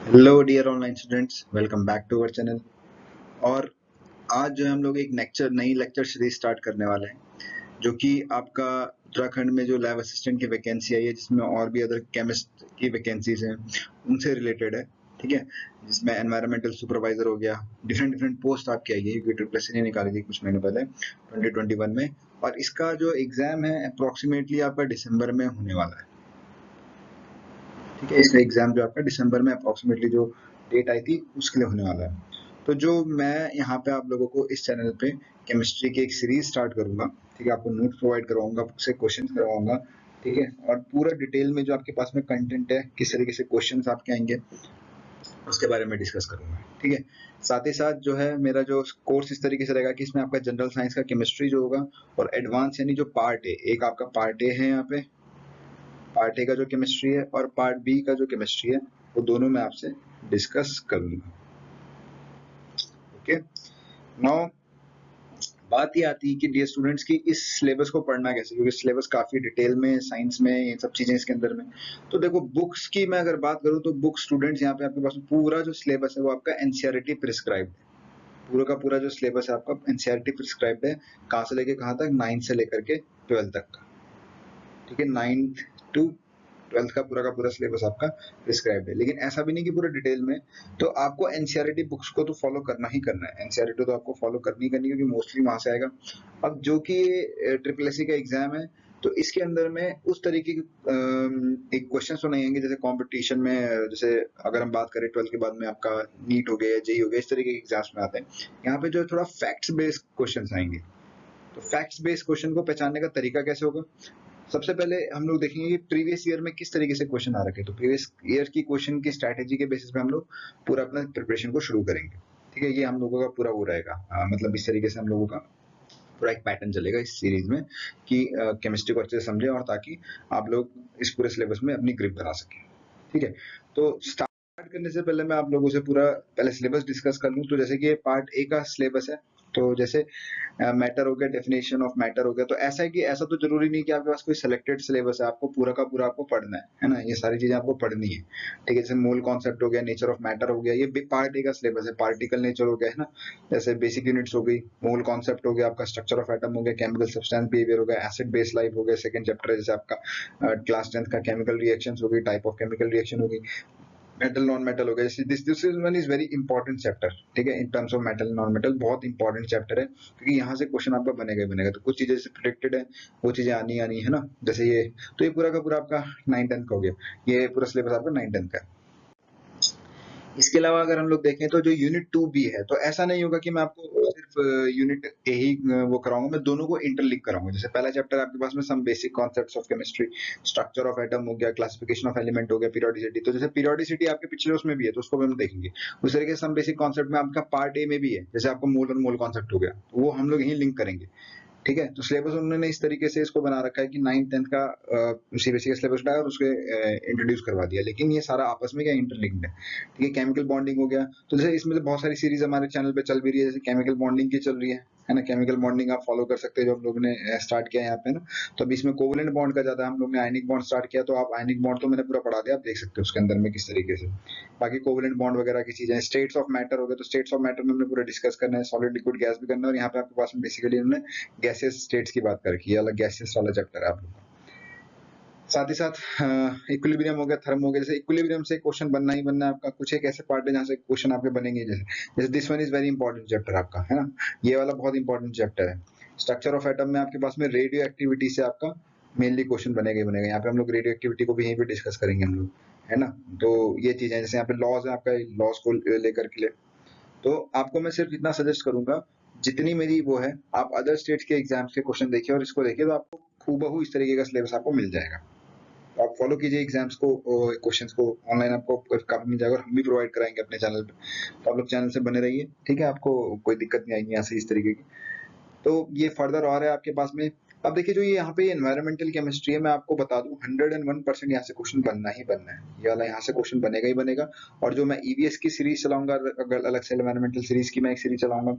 Hello dear online students, welcome back to our channel. और आज जो है हम लोग एक नई लेक्चर सीरीज स्टार्ट करने वाले हैं, जो कि आपका उत्तराखंड में जो लैब असिस्टेंट की वैकेंसी आई है, जिसमें और भी अदर केमिस्ट की वैकेंसीज हैं, उनसे रिलेटेड है। ठीक है, जिसमें एनवायरमेंटल सुपरवाइजर हो गया, डिफरेंट डिफरेंट पोस्ट आपकी आई है, क्योंकि ट्रिपल ने निकाली थी कुछ महीने पहले 2021 में। और इसका जो एग्जाम है अप्रोक्सीमेटली आपका दिसंबर में होने वाला है। ठीक है, इसका एग्जाम जो आपका दिसंबर में अप्रोक्सीमेटली जो डेट आई थी उसके लिए होने वाला है। तो जो मैं यहाँ पे आप लोगों को इस चैनल पे केमिस्ट्री की एक सीरीज स्टार्ट करूंगा। ठीक है, आपको नोट प्रोवाइड करवाऊंगा, बुक से क्वेश्चन करवाऊंगा। ठीक है, और पूरा डिटेल में जो आपके पास में कंटेंट है, किस तरीके से क्वेश्चन आपके आएंगे, उसके बारे में डिस्कस करूंगा। ठीक है, साथ ही साथ जो है मेरा जो कोर्स इस तरीके से रहेगा कि इसमें आपका जनरल साइंस का केमिस्ट्री जो होगा, और एडवांस यानी जो पार्ट ए, एक आपका पार्ट ए है यहाँ पे, पार्ट ए का जो केमिस्ट्री है और पार्ट बी का जो केमिस्ट्री है, वो दोनों मैं आपसे डिस्कस करूंगा। ओके, नाउ बात ये आती है कि डियर स्टूडेंट्स की इस सिलेबस को पढ़ना कैसे, क्योंकि सिलेबस काफी डिटेल में साइंस में ये सब चीजें इसके अंदर में। तो देखो, बुक्स की मैं अगर बात करूं तो बुक स्टूडेंट्स यहाँ पे आपके पास पूरा जो सिलेबस है वो आपका एनसीईआरटी प्रिस्क्राइब्ड है। पूरा का पूरा जो सिलेबस है आपका एनसीईआरटी प्रिस्क्राइब्ड है, कहाँ से लेके कहाँ तक, 9 से लेकर के 12 तक का। ठीक है, 9th टू 12th का पूरा सिलेबस आपका प्रिस्क्राइब्ड है। लेकिन ऐसा भी नहीं कि पूरा डिटेल में, तो आपको एनसीईआरटी बुक्स को तो फॉलो करना ही करना है। एनसीईआरटी तो आपको फॉलो करनी ही करनी है, क्योंकि मोस्टली वहां से आएगा। अब जो कि ट्रिपल एससी का एग्जाम है, तो इसके अंदर में उस तरीके के एक क्वेश्चन तो नहीं आएंगे जैसे कंपटीशन में। जैसे अगर हम बात करें 12th के बाद में आपका नीट हो गया या जेई हो गया, इस तरीके के एग्जाम्स में आते हैं। यहाँ पे जो थोड़ा फैक्ट्स बेस्ड क्वेश्चन आएंगे। तो फैक्ट्स बेस्ड क्वेश्चन को पहचानने का तरीका कैसे होगा, सबसे पहले हम लोग देखेंगे कि प्रीवियस ईयर में किस तरीके से क्वेश्चन आ रखे हैं। तो प्रीवियस ईयर की क्वेश्चन की स्ट्रैटेजी के बेसिस पे हम लोग पूरा अपना प्रिपरेशन को शुरू करेंगे। ठीक है, ये हम लोगों का पूरा वो रहेगा। मतलब इस तरीके से हम लोगों का पूरा एक पैटर्न चलेगा इस सीरीज में, कि केमिस्ट्री को अच्छे से समझे, और ताकि आप लोग इस पूरे सिलेबस में अपनी ग्रिप बना सकें। ठीक है, तो स्टार्ट करने से पहले मैं आप लोगों से पूरा पहले सिलेबस डिस्कस कर लूं। तो जैसे कि पार्ट ए का सिलेबस है, तो जैसे मैटर हो गया, डेफिनेशन ऑफ मैटर हो गया। तो ऐसा है कि ऐसा तो जरूरी नहीं कि आपके पास कोई सिलेक्टेड सिलेबस है, आपको पूरा का पूरा आपको पढ़ना है ना, ये सारी चीजें आपको पढ़नी है। ठीक है, जैसे मोल कॉन्सेप्ट हो गया, नेचर ऑफ मैटर हो गया, ये पार्ट ए का सिलेबस है। पार्टिकल नेचर हो गया, है ना, जैसे बेसिक यूनिट्स हो गई, मोल कॉन्सेप्ट हो गया, आपका स्ट्रक्चर ऑफ एटम हो गया, केमिकल सब्सटेंस बिहेवियर हो गया, एसिड बेस लाइफ हो गया, सेकंड चैप्टर है जैसे आपका क्लास 10th का केमिकल रिएक्शंस हो गई, टाइप ऑफ केमिकल रिएक्शन हो गई, मेटल नॉन मेटल हो गया। This is one is very important chapter. ठीक है, in terms of metal non metal बहुत इंपॉर्टेंट चैप्टर है, क्योंकि यहाँ से क्वेश्चन आपका बनेगा ही बनेगा। तो कुछ चीजें जैसे प्रिडिक्टेड है, वो चीजें आनी आनी है ना, जैसे ये। तो ये पूरा का पूरा आपका 9th-10th का हो गया, ये पूरा सिलेबस आपका 9th-10th का है। इसके अलावा अगर हम लोग देखें तो जो यूनिट 2 भी है, तो ऐसा नहीं होगा कि मैं आपको सिर्फ यूनिट ए ही वो कराऊंगा, मैं दोनों को इंटरलिंक कराऊंगा। जैसे पहला चैप्टर आपके पास में some basic concepts of chemistry, structure of atom हो गया, क्लासिफिकेशन ऑफ एलिमेंट हो गया, पीरियोडिसिटी। तो जैसे पीरियोडिसिटी आपके पिछले उसमें भी है, तो उसको भी हम देखेंगे। उस तरीके से सम बेसिक कॉन्सेप्ट में आपका पार्ट ए में भी है, जैसे आपको मोल और मोल कॉन्सेप्ट हो गया, तो वो हम लोग यही लिंक करेंगे। ठीक है, तो सिलेबस उन्होंने इस तरीके से इसको बना रखा है कि 9th-10th का सीबीएसई का सिलेबस उठाया और उसके इंट्रोड्यूस करवा दिया, लेकिन ये सारा आपस में क्या इंटरलिंक्ड है। ठीक है, केमिकल बॉन्डिंग हो गया, तो जैसे इसमें तो बहुत सारी सीरीज हमारे चैनल पे चल भी रही है, जैसे केमिकल बॉन्डिंग की चल रही है ना। केमिकल बॉन्डिंग आप फॉलो कर सकते हैं, जो हम लोग ने स्टार्ट किया है यहाँ पे ना। तो अभी इसमें कोवलेंट बॉन्ड का ज्यादा, हम लोग ने आयनिक बॉन्ड स्टार्ट किया, तो आप आयनिक बॉन्ड तो मैंने पूरा पढ़ा दिया, आप देख सकते हो उसके अंदर में किस तरीके से। बाकी कोवलेंट बॉन्ड वगैरह की चीजें, स्टेट्स ऑफ मैटर हो गए, तो स्टेट्स ऑफ मैटर में हमने पूरा डिस्कस करना है, सॉलिड लिक्विड गैस भी करना है। और यहाँ पे आपके पास में बेसिकली उन्होंने गैसेस स्टेट्स की बात कर रखी है, अलग गैसेस वाला चैप्टर है आप लोग का। साथ ही साथ इक्विलिब्रियम हो गया, थर्म हो गया। जैसे इक्विलिब्रियम से क्वेश्चन बनना ही बनना है आपका। कुछ एक ऐसे पार्ट है जहाँ से क्वेश्चन आपके बनेंगे, जैसे जैसे this one is very important chapter आपका, है ना, ये वाला बहुत इंपॉर्टेंट चैप्टर है। स्ट्रक्चर ऑफ एटम में आपके पास में रेडियो एक्टिविटी से आपका मेनली क्वेश्चन बनेगा ही बनेगा। यहाँ पे हम लोग रेडियो एक्टिविटी को भी यहीं पे डिस्कस करेंगे हम लोग, है ना। तो ये चीजें जैसे यहाँ पे लॉज है आपका, लॉज को लेकर के लिए। तो आपको मैं सिर्फ इतना सजेस्ट करूंगा, जितनी मेरी वो है, आप अदर स्टेट्स के एग्जाम्स के क्वेश्चन देखिए और इसको देखिए, तो आपको खूबहू इस तरीके का सिलेबस आपको मिल जाएगा। तो आप फॉलो कीजिए एग्जाम्स को, क्वेश्चंस को ऑनलाइन आपको काफी मिल जाएगा, और हम भी प्रोवाइड कराएंगे अपने चैनल पे। तो आप लोग चैनल से बने रहिए, ठीक है, आपको कोई दिक्कत नहीं आएगी यहाँ से इस तरीके की। तो ये फर्दर और है आपके पास में। अब देखिए, जो ये यहाँ पे एनवायरमेंटल केमिस्ट्री है, मैं आपको बता दूं 101% यहाँ से क्वेश्चन बनना ही बनना है, ये वाला यहाँ से क्वेश्चन बनेगा ही बनेगा। और जो मैं ईवीएस की सीरीज चलाऊंगा, अगर अलग से एनवायरमेंटल सीरीज की मैं एक सीरीज चलाऊंगा,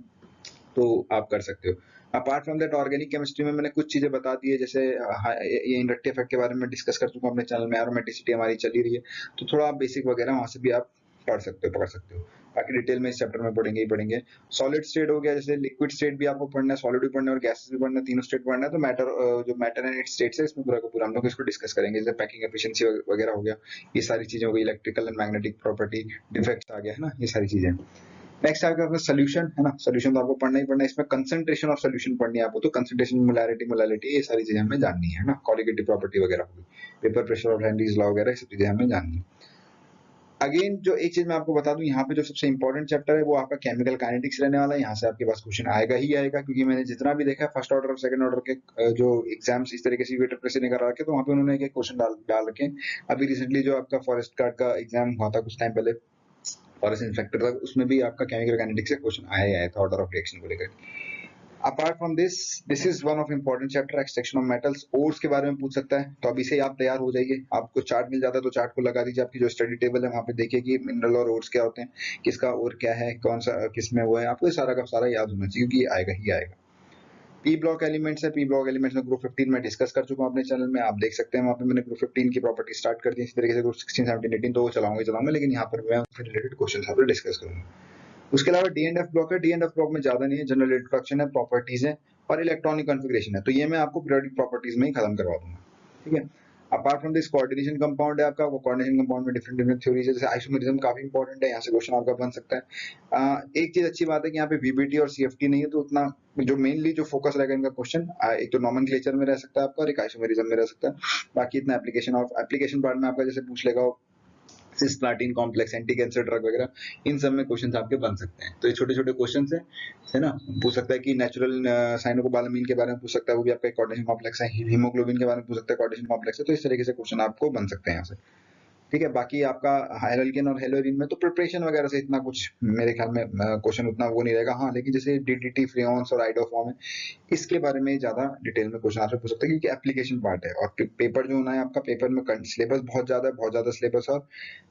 तो आप कर सकते हो। Apart from that, organic chemistry में मैंने कुछ चीजें बता दी है, जैसे ये इंडक्टिव इफेक्ट के बारे में डिस्कस कर चुका हूं अपने चैनल में, एरोमेटिसिटी हमारी चली रही है, तो थोड़ा आप बेसिक वगैरह वहां से भी आप पढ़ सकते हो। बाकी डिटेल में इस चैप्टर में पढ़ेंगे ही पढ़ेंगे। सॉलिड स्टेट हो गया, जैसे लिक्विड स्टेट भी आपको पढ़ना है, सॉलिड भी पढ़ना है और गैसेस भी पढ़ना है, तीनों स्टेट पढ़ना है। तो मैटर जो मैटर एंड इट्स स्टेट्स है, इसमें पूरा का पूरा हम लोग इसको डिस्कस करेंगे। जैसे पैकिंग एफिशिएंसी वगैरह हो गया, ये सारी चीजें हो गई, electrical and magnetic property, defects आ गया है ना, ये सारी चीजें। नेक्स्ट आएगा अपना सोल्यूशन, है ना। सोल्यूशन तो आपको पढ़ना ही पढ़ना है, इसमें कंसंट्रेशन ऑफ सोल्यूशन पढ़नी है आपको, तो कंसंट्रेशन, मोलारिटी ये सारी चीजें हमें जाननी है ना। कोलिगेटिव प्रॉपर्टी वगैरह होगी, पेपर प्रेशर और हेनरीज लॉ वगैरह, ये सब चीजें हमें जाननी है। अगेन जो एक चीज मैं आपको बता दूं, यहाँ पे जो सबसे इंपॉर्टेंट चैप्टर है वो आपका केमिकल काइनेटिक्स रहने वाला है। यहाँ से आपके पास क्वेश्चन आएगा ही आएगा, क्योंकि मैंने जितना भी देखा है फर्स्ट ऑर्डर और सेकंड ऑर्डर के जो एग्जाम्स इस तरीके से वेटर प्रेस ने करा रखे, तो वहाँ पे उन्होंने एक क्वेश्चन डाल रखे। अभी रिसेंटली जो आपका फॉरेस्ट गार्ड का एग्जाम हुआ था कुछ टाइम पहले, फॉरेस्ट इंस्पेक्टर था, उसमें भी आपका केमिकल काइनेटिक्स से क्वेश्चन आया था ऑर्डर ऑफ रिएक्शन को लेकर। Apart from this is one of important chapter, extraction of metals. Ores के बारे में पूछ सकता है, तो अभी से आप तैयार हो जाइए। आपको चार्ट मिल जाता है तो चार्ट को लगा दीजिए, आपकी जो स्टडी टेबल है वहाँ पे देखिए कि मिनरल और ओर्स क्या होते हैं, किसका और क्या है, कौन सा किस में वो है, आपको सारा का सारा याद होना चाहिए, क्योंकि ये आएगा ही आएगा। पी ब्लॉक एलिमेंट्स है, पी ब्लॉक एलिमेंट्स में ग्रुप 15 में डिस्कस कर चुका हूं अपने चैनल में, आप देख सकते हैं वहाँ पे मैंने ग्रुप 15 की प्रॉपर्टी स्टार्ट कर दी। इसी तरीके से ग्रुप 16, 17, 18 तो वो चलाऊंगा, लेकिन यहाँ पर मैं उससे रिलेटेड क्वेश्चन यहाँ पर डिस्कस करूंगा। उसके अलावा डी एंड एफ ब्लॉक है, डी एंड एफ ब्लॉक में ज्यादा नहीं है, जनरल इंट्रोडक्शन है, प्रॉपर्टीज है और इलेक्ट्रॉनिक कॉन्फ़िगरेशन है, तो ये मैं आपको पीरियोडिक प्रॉपर्टीज में ही खत्म करवा दूंगा, ठीक है। Apart from this coordination compound है आपका, वो कोऑर्डिनेशन कंपाउंड में डिफरेंट डिफरेंट थ्योरीज है, जैसे आइसोमेरिज्म काफी इंपॉर्टेंट है, यहाँ से क्वेश्चन आपका बन सकता है। एक चीज अच्छी बात है कि यहाँ पे वीबीटी और सीएफटी नहीं है, तो उतना जो मेनली जो फोकस रहेगा इनका क्वेश्चन, एक तो नॉमेनक्लेचर में रह सकता है आपका और एक आइसोमेरिज्म में रह सकता है। बाकी इतना एप्लीकेशन पार्ट में आपका जैसे पूछ लेगा cisplatin complex, anti cancer drug वगैरह, इन सब में क्वेश्चंस आपके बन सकते हैं। तो ये छोटे छोटे क्वेश्चंस है ना। पूछ सकता है कि नेचुरल साइनोकोबालामिन के बारे में पूछ सकता है, वो भी आपका एक कोऑर्डिनेशन कॉम्प्लेक्स है। हीमोग्लोबिन के बारे में पूछ सकता है, कोऑर्डिनेशन कॉम्प्लेक्स है। तो इस तरीके से क्वेश्चन आपको बन सकते हैं यहाँ से, ठीक है। बाकी आपका हाइड्रोजन और हेलोजन में तो प्रिपरेशन वगैरह से इतना कुछ मेरे ख्याल में क्वेश्चन उतना वो नहीं रहेगा। हाँ, लेकिन जैसे डीडीटी, फ्रेऑन्स और आइडोफॉर्म है, इसके बारे में ज्यादा डिटेल में क्वेश्चन आपसे पूछ सकते हैं, क्योंकि एप्लीकेशन पार्ट है और पेपर जो होना है आपका, पेपर में सिलेबस बहुत ज्यादा सिलेबस। और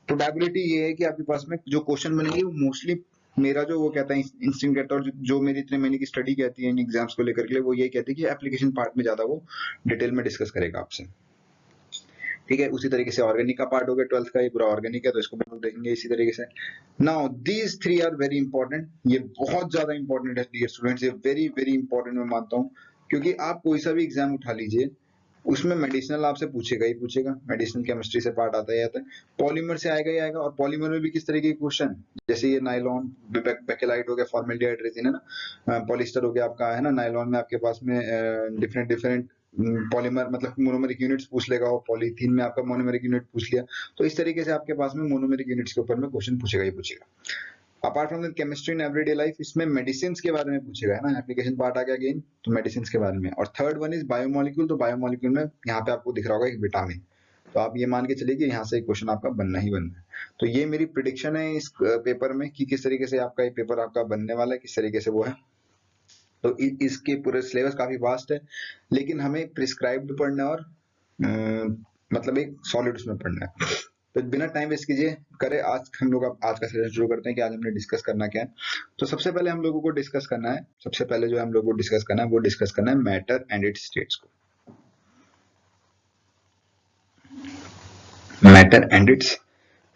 प्रोबेबिलिटी ये है कि आपके पास में जो क्वेश्चन बनेंगे वो मोस्टली, मेरा जो वो कहता है इंस्टिंक्ट कहता है, और जो मेरी इतने महीने की स्टडी कहती है इन एग्जाम्स को लेकर के लिए, वो ये कहती है कि एप्लीकेशन पार्ट में ज्यादा वो डिटेल में डिस्कस करेगा आपसे, ठीक है। उसी तरीके से ऑर्गेनिक का पार्ट हो गया 12th का, ये पूरा ऑर्गेनिक है, तो इसको भी हम देखेंगे इसी तरीके से। Now these three are very important, ये बहुत ज्यादा इंपॉर्टेंट है डियर स्टूडेंट्स, ये वेरी वेरी इंपॉर्टेंट मैं मानता हूँ, क्योंकि आप कोई सा भी एग्जाम उठा लीजिए, उसमें मेडिसिनल आपसे पूछेगा ही पूछेगा, मेडिसिनल केमिस्ट्री से पार्ट आता ही आता है, पॉलीमर से आएगा ही आएगा। और पॉलीमर में भी किस तरीके के क्वेश्चन, जैसे ये नाइलॉन, बेकेलाइट हो गया, फॉर्मेल्डिहाइड रेजिन है ना, पॉलिस्टर हो गया आपका, है ना। नाइलॉन में आपके पास में डिफरेंट डिफरेंट पॉलीमर मतलब मोनोमेरिक यूनिट्स पूछ लेगा, और पॉलीथीन में आपका मोनोमेरिक यूनिट पूछ लिया। तो इस तरीके से आपके पास में मोनोमेरिक यूनिट्स के ऊपर में क्वेश्चन पूछेगा ही पूछेगा। Apart from the chemistry in everyday life, इसमें मेडिसिन के बारे में पूछेगा, है ना। एप्लीकेशन पार्ट आ गया अगेन, तो मेडिसिन के बारे में। और थर्ड वन इज बायोमोलिक्यूल, तो बायोमोलिक्यूल में यहाँ पे आपको दिख रहा होगा एक विटामिन, तो आप ये मान के चलिए कि यहाँ से क्वेश्चन आपका बनना ही बनना है। तो ये मेरी प्रिडिक्शन है इस पेपर में कि किस तरीके से आपका ये पेपर आपका बनने वाला है, किस तरीके से वो है। तो इसके पूरे सिलेबस काफी वास्ट है, लेकिन हमें प्रिस्क्राइब्ड पढ़ना है और मतलब एक सॉलिड उसमें पढ़ना है। तो बिना टाइम वेस्ट कीजिए करें, आज का सेशन शुरू करते हैं कि आज हमने डिस्कस करना क्या है। तो सबसे पहले हम लोगों को डिस्कस करना है, सबसे पहले जो हम लोगों को डिस्कस करना है वो डिस्कस करना है मैटर एंड इट्स स्टेट्स को। मैटर एंड इट्स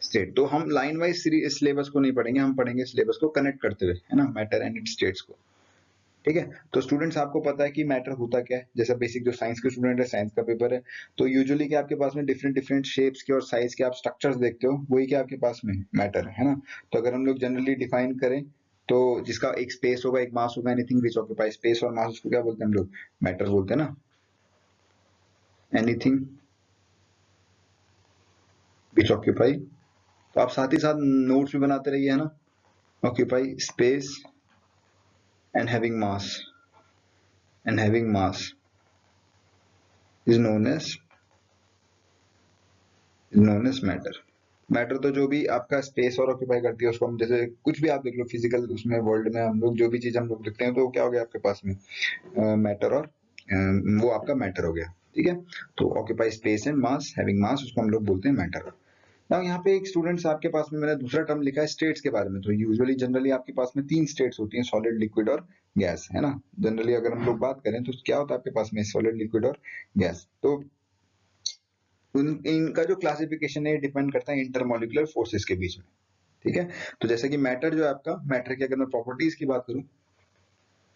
स्टेट, तो हम लाइन वाइज सिलेबस को नहीं पढ़ेंगे, हम पढ़ेंगे सिलेबस को कनेक्ट करते हुए, है ना, मैटर एंड इट्स स्टेट्स को, ठीक है। तो स्टूडेंट्स आपको पता है कि मैटर होता क्या है, जैसा बेसिक जो साइंस के स्टूडेंट है, साइंस का पेपर है, तो यूजुअली क्या आपके पास में डिफरेंट डिफरेंट शेप्स के और साइज के आप स्ट्रक्चर्स देखते हो, वही क्या आपके पास में मैटर है ना। तो अगर हम लोग जनरली डिफाइन करें, तो जिसका एक स्पेस होगा, एक मास होगा, एनीथिंग विच ऑक्यूपाई स्पेस और मास, उसको क्या बोलते हैं हम लोग, मैटर बोलते हैं ना। एनीथिंग विच ऑक्यूपाई, तो आप साथ ही साथ नोट्स भी बनाते रहिए, है ना। Occupy space and having mass is known as matter. Matter तो जो भी आपका स्पेस और ऑक्यूपाई करती है, उसको हम जैसे कुछ भी आप देख लो फिजिकल उसमें वर्ल्ड में, हम लोग जो भी चीज हम लोग लिखते हैं, तो क्या हो गया आपके पास में मैटर, और वो आपका मैटर हो गया, ठीक है। तो occupy space and mass, having mass, उसको हम लोग बोलते हैं मैटर। नाउ यहाँ पे एक स्टूडेंट्स आपके पास में मैंने दूसरा टर्म लिखा है स्टेट्स के बारे में। तो यूजुअली जनरली आपके पास में 3 स्टेट्स होती हैं, सॉलिड, लिक्विड और गैस, है ना। जनरली अगर हम लोग बात करें तो क्या होता है आपके पास में, सॉलिड, लिक्विड और गैस। तो इनका जो क्लासिफिकेशन है डिपेंड करता है इंटरमॉलिक्यूलर फोर्सेस के बीच में, ठीक है। तो जैसे कि मैटर जो है आपका, मैटर की अगर मैं प्रॉपर्टीज की बात करूं,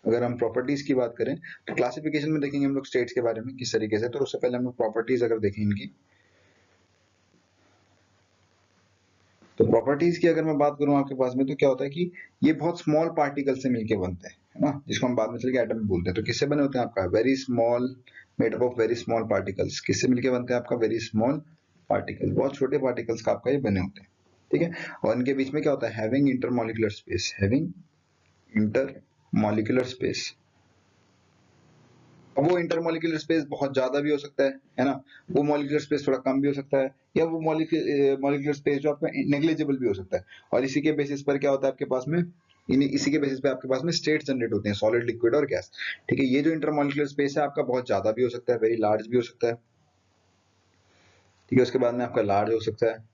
अगर हम प्रॉपर्टीज की बात करें तो क्लासिफिकेशन में देखेंगे हम लोग स्टेट्स के बारे में किस तरीके से। तो उससे पहले हम लोग प्रॉपर्टीज अगर देखें इनकी, तो प्रॉपर्टीज की अगर मैं बात करूं आपके पास में, तो क्या होता है कि ये बहुत स्मॉल पार्टिकल से मिलके बनते हैं, है ना, जिसको हम बाद में चल के एटम बोलते हैं। तो किससे बने होते हैं आपका, very small, made up of very small particles. किससे मिलके बनते हैं आपका, वेरी स्मॉल पार्टिकल, बहुत छोटे पार्टिकल्स का आपका ये बने होते हैं, ठीक है। और इनके बीच में क्या होता है, having intermolecular space, having intermolecular space. अब वो इंटरमॉलिक्यूलर स्पेस बहुत ज्यादा भी हो सकता है ना, वो मॉलिक्यूलर स्पेस थोड़ा कम भी हो सकता है, या वो मॉलिक्यूलर स्पेस जो आपका नेग्लिजिबल भी हो सकता है। और इसी के बेसिस पर क्या होता है आपके पास में, इसी के बेसिस पे आपके पास में स्टेट जनरेट होते हैं, सॉलिड, लिक्विड और गैस, ठीक है। ये जो इंटरमॉलिक्यूलर स्पेस है आपका बहुत ज्यादा भी हो सकता है, वेरी लार्ज भी हो सकता है, ठीक है। उसके बाद में आपका लार्ज हो सकता है,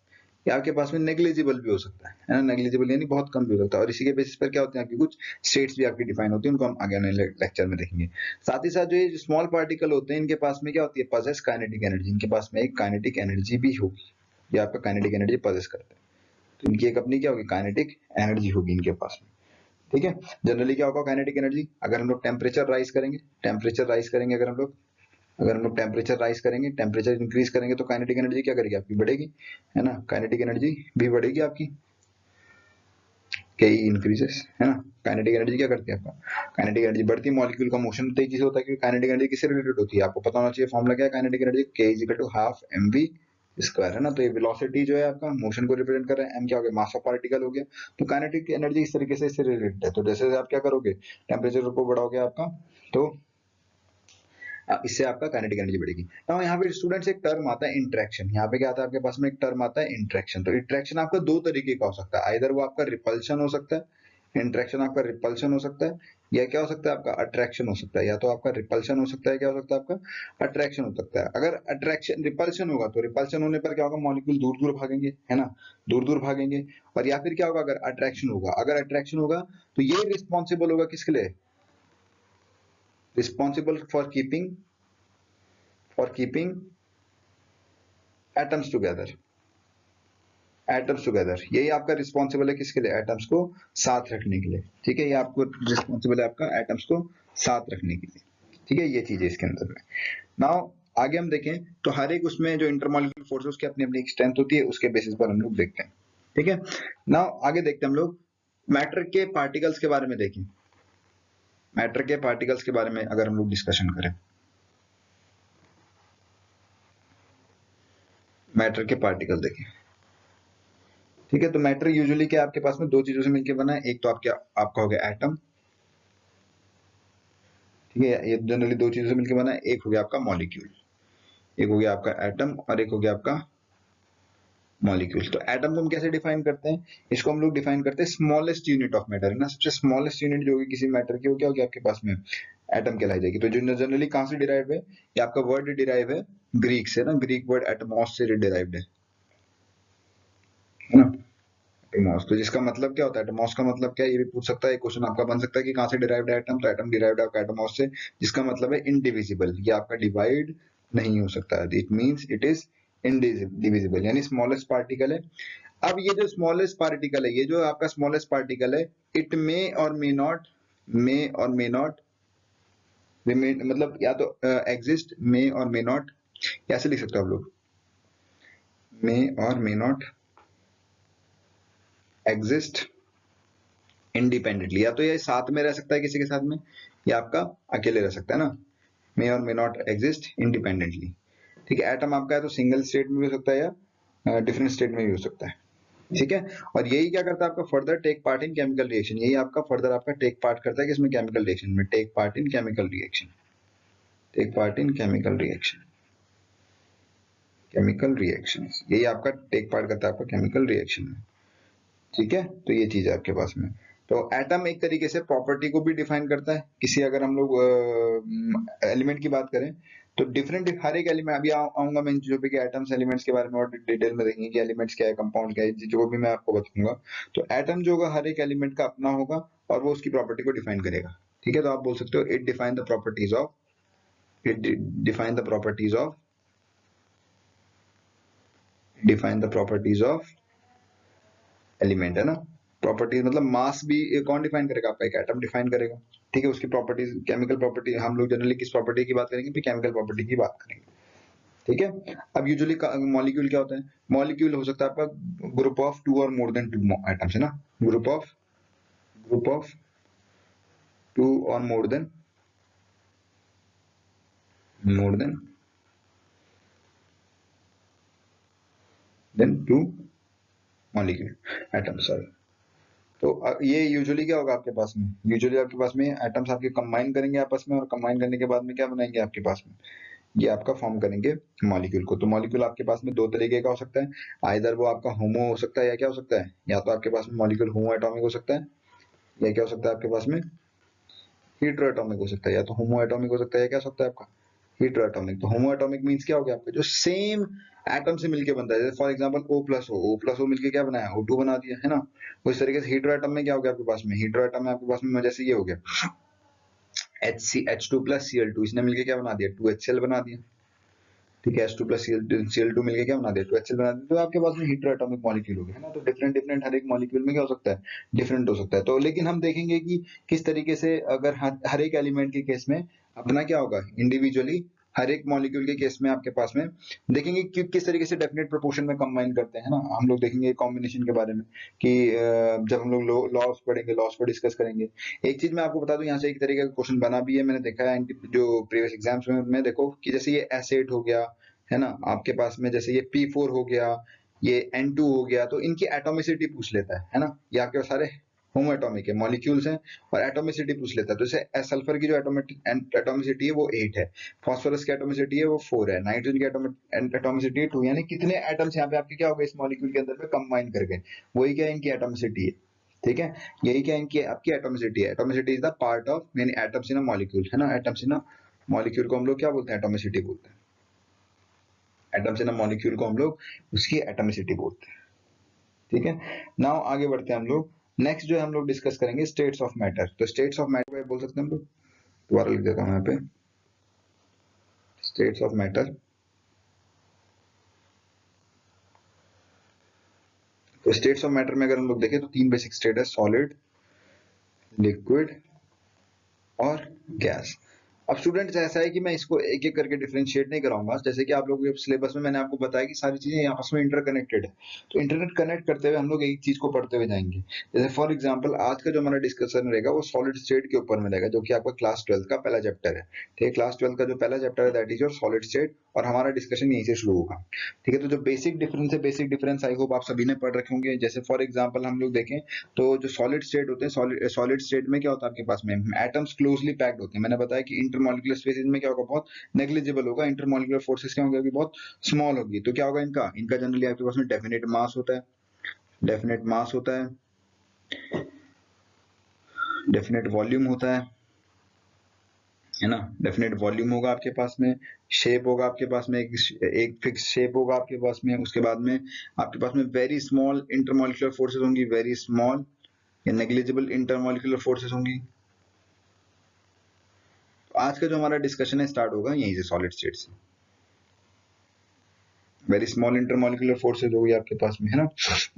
या आपके पास में नेग्लिजिबल भी हो सकता है ना, नेग्लिजिबल यानी बहुत कम भी हो सकता है। और इसी के बेसिस पर क्या होते हैं आपकी कुछ स्टेट्स भी आपकी डिफाइन होती है, उनको हम आगे आने लेक्चर में देखेंगे। साथ ही साथ जो ये स्मॉल पार्टिकल होते हैं, इनके पास में क्या होती है, पजेस काइनेटिक एनर्जी, इनके पास में एक काइनेटिक एनर्जी भी होगी, ये आपका काइनेटिक एनर्जी पजेस करते हैं। तो इनकी एक अपनी क्या होगी, काइनेटिक एनर्जी होगी इनके पास में, ठीक है। जनरली क्या होगा काइनेटिक एनर्जी, अगर हम लोग टेम्परेचर राइज करेंगे, अगर हम लोग टेम्परेचर राइज करेंगे, टेम्परेचर इंक्रीज करेंगे, तो काइनेटिक एनर्जी क्या करेगी आपकी, बढ़ेगी, है ना, काइनेटिक एनर्जी भी बढ़ेगी आपकी, के इंक्रीजेस, है ना। काइनेटिक एनर्जी क्या करती है आपका, काइनेटिक एनर्जी बढ़ती है, मॉलिक्यूल का मोशन तेजी से होता है, क्योंकि काइनेटिक एनर्जी किससे रिलेटेड होती है, आपको पता होना चाहिए फॉर्मूला क्या है kinetic energy, K is equal to half m v square, है ना। तो ये वेलोसिटी जो है आपका मोशन को रिप्रेजेंट कर रहा है, एम क्या हो गया, मास ऑफ पार्टिकल हो गया। तो काइनेटिक एनर्जी इस तरीके से इससे रिलेटेड है। तो जैसे आप क्या करोगे, टेम्परेचर को बढ़ाओगे आपका, तो इससे आपका काइनेटिक एनर्जी बढ़ेगी। नाउ यहाँ पे स्टूडेंट्स एक टर्म आता है इंटरेक्शन, यहाँ पे क्या आता है आपके पास में, एक टर्म आता है इंटरेक्शन। तो इंटरेक्शन आपका दो तरीके का हो सकता है, आइदर वो आपका रिपल्शन हो सकता है, इंटरेक्शन आपका रिपल्शन हो सकता है, या क्या हो सकता है आपका अट्रैक्शन हो सकता है। या तो आपका रिपल्शन हो सकता है, क्या हो सकता है आपका अट्रैक्शन हो सकता है। अगर अट्रैक्शन रिपल्शन होगा, तो रिपल्शन होने पर क्या होगा, मॉलिक्यूल दूर दूर भागेंगे, है ना, दूर दूर भागेंगे। और या फिर क्या होगा, अगर अट्रैक्शन होगा, तो ये रिस्पॉन्सिबल होगा किसके लिए, responsible for keeping atoms together, यही आपका रिस्पॉन्सिबल है किसके लिए, एटम्स को साथ रखने के लिए, ठीक है। ये आपको रिस्पॉन्सिबल है आपका एटम्स को साथ रखने के लिए, ठीक है। ये चीज है इसके अंदर में। नाउ आगे हम देखें तो हर एक उसमें जो इंटरमॉलिक्यूलर फोर्स उसकी अपनी अपनी स्ट्रेंथ होती है, उसके बेसिस पर हम लोग देखते हैं, ठीक है। नाउ आगे देखते हैं हम लोग मैटर के पार्टिकल्स के बारे में देखें। मैटर के पार्टिकल्स के बारे में अगर हम लोग डिस्कशन करें, मैटर के पार्टिकल देखें, ठीक है। तो मैटर यूजुअली क्या आपके पास में दो चीजों से मिलकर बना है, एक तो आपका हो गया एटम, ठीक है, ये जनरली दो चीजों से मिलकर बना है, एक हो गया आपका मॉलिक्यूल, एक हो गया आपका एटम और एक हो गया आपका मॉलिक्यूल। तो एटम को हम कैसे डिफाइन करते हैं, इसको हम लोग डिफाइन करते हैं स्मॉलेस्ट यूनिट ऑफ मैटर, है ना, सबसे स्मॉलेस्ट यूनिट जो होगी किसी मैटर की, वो क्या होगी आपके पास में, एटम कहलाई जाएगी। तो जो जनरली कहां से डिराइव है, ये आपका वर्ड डिराइव है ग्रीक से ना, ग्रीक वर्ड एटमॉस से डिराइव्ड है ना, एटमॉस। तो जिसका मतलब क्या होता है, एटमॉस का मतलब क्या है, ये भी पूछ सकता है, क्वेश्चन आपका बन सकता है कि कहां से डिराइव्ड है एटम, तो एटम डिराइव्ड है आपका एटमॉस से, जिसका मतलब है इनडिविजिबल, ये आपका डिवाइड नहीं हो सकता, it means it is indivisible, यानी स्मॉलेस्ट पार्टिकल है। अब ये जो स्मॉलेस्ट पार्टिकल है, ये जो आपका स्मॉलेस्ट पार्टिकल है, इट मे नॉट रिमेन, मतलब या तो एग्जिस्ट, मे और मे नॉट, कैसे लिख सकते हो आप लोग, मे और मे नॉट एग्जिस्ट इंडिपेंडेंटली, या तो ये साथ में रह सकता है किसी के साथ में, या आपका अकेले रह सकता है ना, मे और मे नॉट एग्जिस्ट इंडिपेंडेंटली, ठीक है। एटम आपका है तो सिंगल स्टेट में भी हो सकता है या डिफरेंट स्टेट में भी हो सकता है, ठीक है। और यही क्या करता है आपका further take part in chemical reaction, यही आपका फर्दर आपका टेक पार्ट करता है कि इसमें केमिकल रिएक्शन में, take part in chemical reaction, take part in chemical reaction, chemical reaction, यही आपका टेक पार्ट करता है आपका केमिकल रिएक्शन में, ठीक है। तो ये चीज है आपके पास में। तो एटम एक तरीके से प्रॉपर्टी को भी डिफाइन करता है किसी, अगर हम लोग एलिमेंट की बात करें तो डिफरेंट, हर एक एलिमेंट, अभी आऊंगा मैं इन चीजों पे कि एटम्स एलिमेंट्स के बारे में और डिटेल में देखेंगे कि एलिमेंट्स क्या है, कंपाउंड क्या है, जो भी मैं आपको बताऊंगा। तो एटम जो होगा हर एक एलिमेंट का अपना होगा और वो उसकी प्रॉपर्टी को डिफाइन करेगा, ठीक है। तो आप बोल सकते हो it define the properties of, it define the properties of, define the properties of element है ना। प्रॉपर्टीज मतलब मास भी कौन डिफाइन करेगा, आपका एक एटम डिफाइन करेगा, ठीक है। उसकी प्रॉपर्टीज, केमिकल प्रॉपर्टी, हम लोग जनरली किस प्रॉपर्टी की बात करेंगे, केमिकल प्रॉपर्टी की बात करेंगे, ठीक है। अब यूजुअली मॉलिक्यूल क्या होता है, मॉलिक्यूल हो सकता है आपका ग्रुप ऑफ 2 और मोर देन 2 एटम्स, है ना। ग्रुप ऑफ 2 और more than 2 molecule atom, sorry. तो ये यूजुअली क्या होगा आपके पास में, यूजुअली आपके पास में एटम्स आपके कंबाइन करेंगे आपस में, और कंबाइन करने के बाद में क्या बनाएंगे आपके पास में, ये आपका फॉर्म करेंगे मॉलिक्यूल को। तो मॉलिक्यूल आपके पास में दो तरीके का हो सकता है, आइदर वो आपका होमो हो सकता है, या क्या हो सकता है, या तो आपके पास में मॉलिक्यूल होमो एटॉमिक हो सकता है, या क्या हो सकता है आपके पास में हीट्रो एटॉमिक हो सकता है, या तो होमो एटॉमिक हो सकता है, या क्या हो सकता है आपका हीट्रो एटॉमिक। तो होमो एटॉमिक मींस क्या हो गया आपका, जो सेम एटम से मिलके बनता है, जैसे फॉर एग्जांपल O+O मिलके क्या बनाया, O2 बना दिया, है ना। उस तरीके से हीट्रो एटम में क्या हो गया आपके पास में, हीट्रो एटम में आपके पास में जैसे ये हो गया H2+Cl2, इसने मिलके क्या बना दिया, 2HCl बना दिया, ठीक है। H2+Cl2 मिलके क्या बना दिया, 2HCl बना दिया। तो आपके पास में हीट्रो एटॉमिक मॉलिक्यूल हो गया, है ना। तो डिफरेंट डिफरेंट हर एक मॉलिक्यूल में क्या हो सकता है, डिफरेंट हो सकता है। तो लेकिन हम देखेंगे कि किस तरीके से अगर हर एक एलिमेंट के केस में अपना क्या होगा, इंडिविजुअली हर एक मॉलिक्यूल के केस में आपके पास में देखेंगे कि किस तरीके से डेफिनेट प्रोपोर्शन में कंबाइन करते हैं ना। हम लोग देखेंगे कॉम्बिनेशन के बारे में कि जब हम लोग लॉस पढ़ेंगे, लॉस को डिस्कस करेंगे। एक चीज मैं आपको बता दूं, यहाँ से एक तरीके का क्वेश्चन बना भी है, मैंने देखा है जो प्रीवियस एग्जाम्स में देखो कि जैसे ये एसिड हो गया, है ना, आपके पास में जैसे ये P4 हो गया, ये N2 हो गया, तो इनकी एटॉमिसिटी पूछ लेता है ना। ये आपके सारे होमो एटॉमिक है, मॉलिक्यूल्स हैं, और एटॉमिसिटी पूछ लेता है। तो जैसे सल्फर की जो एटॉमिसिटी है वो 8 है, फास्फोरस की एटॉमिसिटी है वो 4 है, नाइट्रोजन की एटॉमिसिटी है 2, यानी कितने एटम्स यहाँ पे आपके क्या हो गए इस मॉलिक्यूल के अंदर में कंबाइन कर गए, वही क्या इनकी एटॉमिसिटी है, ठीक है। यही क्या इनकी आपकी एटॉमिसिटी है। Atomicity is the part of यानी एटम्स इन अ मॉलिक्यूल, है ना। एटम्स इन अ मॉलिक्यूल को हम लोग क्या बोलते हैं, एटॉमिसिटी बोलते हैं। एटम्स इन अ मॉलिक्यूल को हम लोग उसकी एटॉमिसिटी बोलते हैं, ठीक है। नाउ आगे बढ़ते हैं हम लोग, नेक्स्ट जो हम लोग डिस्कस करेंगे स्टेट्स ऑफ मैटर। तो स्टेट्स ऑफ मैटर बोल सकते हैं हम लोग, दोबारा लिख देता हूं यहाँ पे, स्टेट्स ऑफ मैटर। तो स्टेट्स ऑफ मैटर में अगर हम लोग देखें तो 3 बेसिक स्टेट है, सॉलिड, लिक्विड और गैस। अब स्टूडेंट्स ऐसा है कि मैं इसको एक एक करके डिफरेंशिएट नहीं कराऊंगा, जैसे कि आप लोग सिलेबस में मैंने आपको बताया कि सारी चीजें आपस में इंटरकनेक्टेड है। तो इंटरनेट कनेक्ट करते हुए हम लोग एक चीज को पढ़ते हुए जाएंगे। जैसे फॉर एग्जांपल आज का जो हमारा डिस्कशन रहेगा वो सॉलिड स्टेट के ऊपर में रहेगा, जो कि आपका क्लास 12 का पहला चैप्टर है, ठीक है। क्लास 12 का जो पहला चैप्टर है that is your solid state, और हमारा डिस्कशन यहीं से शुरू होगा, ठीक है। तो जो बेसिक डिफरेंस है, बेसिक डिफरेंस आई होप आप सभी ने पढ़ रखे होंगे। जैसे फॉर एग्जांपल हम लोग देखें तो जो सॉलिड स्टेट होते हैं, सॉलिड स्टेट में क्या होता है आपके पास में, एटम्स क्लोजली पैक्ड होते हैं। मैंने बताया कि इंटरमॉलिक्यूलर स्पेसिस में क्या होगा, बहुत नेग्लिजिबल होगा, इंटरमॉलिक्यूलर फोर्सेस क्या होंगे, बहुत स्मॉल होगी। तो क्या होगा इनका इनका जनरली आपके पास में डेफिनेट मास होता है, डेफिनेट मास होता है, डेफिनेट वॉल्यूम होता है ना। डेफिनेट वॉल्यूम होगा आपके पास में, शेप होगा आपके पास में, एक फिक्स शेप होगा आपके पास में। उसके बाद में आपके पास में वेरी स्मॉल इंटरमॉलिक्यूलर फोर्सेस होंगी, वेरी स्मॉल या नेग्लिजिबल इंटरमॉलिक्यूलर फोर्सेस होंगी। आज का जो हमारा डिस्कशन है स्टार्ट होगा यहीं से, सॉलिड स्टेट से। वेरी स्मॉल इंटरमॉलिक्यूलर फोर्सेज होगी आपके पास में, है ना।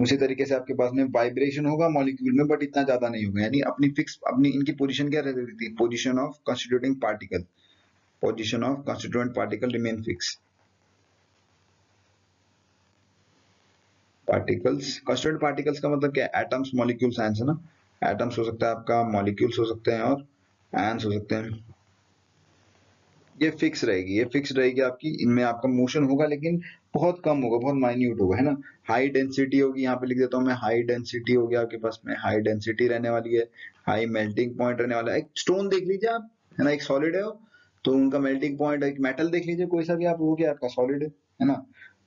उसी तरीके से आपके पास में वाइब्रेशन होगा मॉलिक्यूल में, बट इतना ज्यादा नहीं होगा, यानी अपनी फिक्स अपनी इनकी पोजीशन क्या रहती थी, position of constituting particle, position of constituent particle remain fix. Particles, constituent particles का मतलब क्या है, एटम्स, मॉलिक्यूल्स, आयंस, है ना। एटम्स हो सकता है आपका, मॉलिक्यूल्स हो सकते हैं, और आयंस हो सकते हैं। ये फिक्स रहेगी, ये फिक्स रहेगी आपकी, इनमें आपका मोशन होगा लेकिन बहुत कम होगा, बहुत माइन्यूट होगा, है ना। हाई डेंसिटी होगी, यहाँ पे लिख देता हूँ मैं, हाई डेंसिटी होगी आपके पास में, हाई डेंसिटी रहने वाली है, हाई मेल्टिंग पॉइंट रहने वाला है। एक स्टोन देख लीजिए आप, है ना, एक सॉलिड है तो उनका मेल्टिंग पॉइंट, एक मेटल देख लीजिए कोई सा भी आप, वो क्या आपका सॉलिड है ना।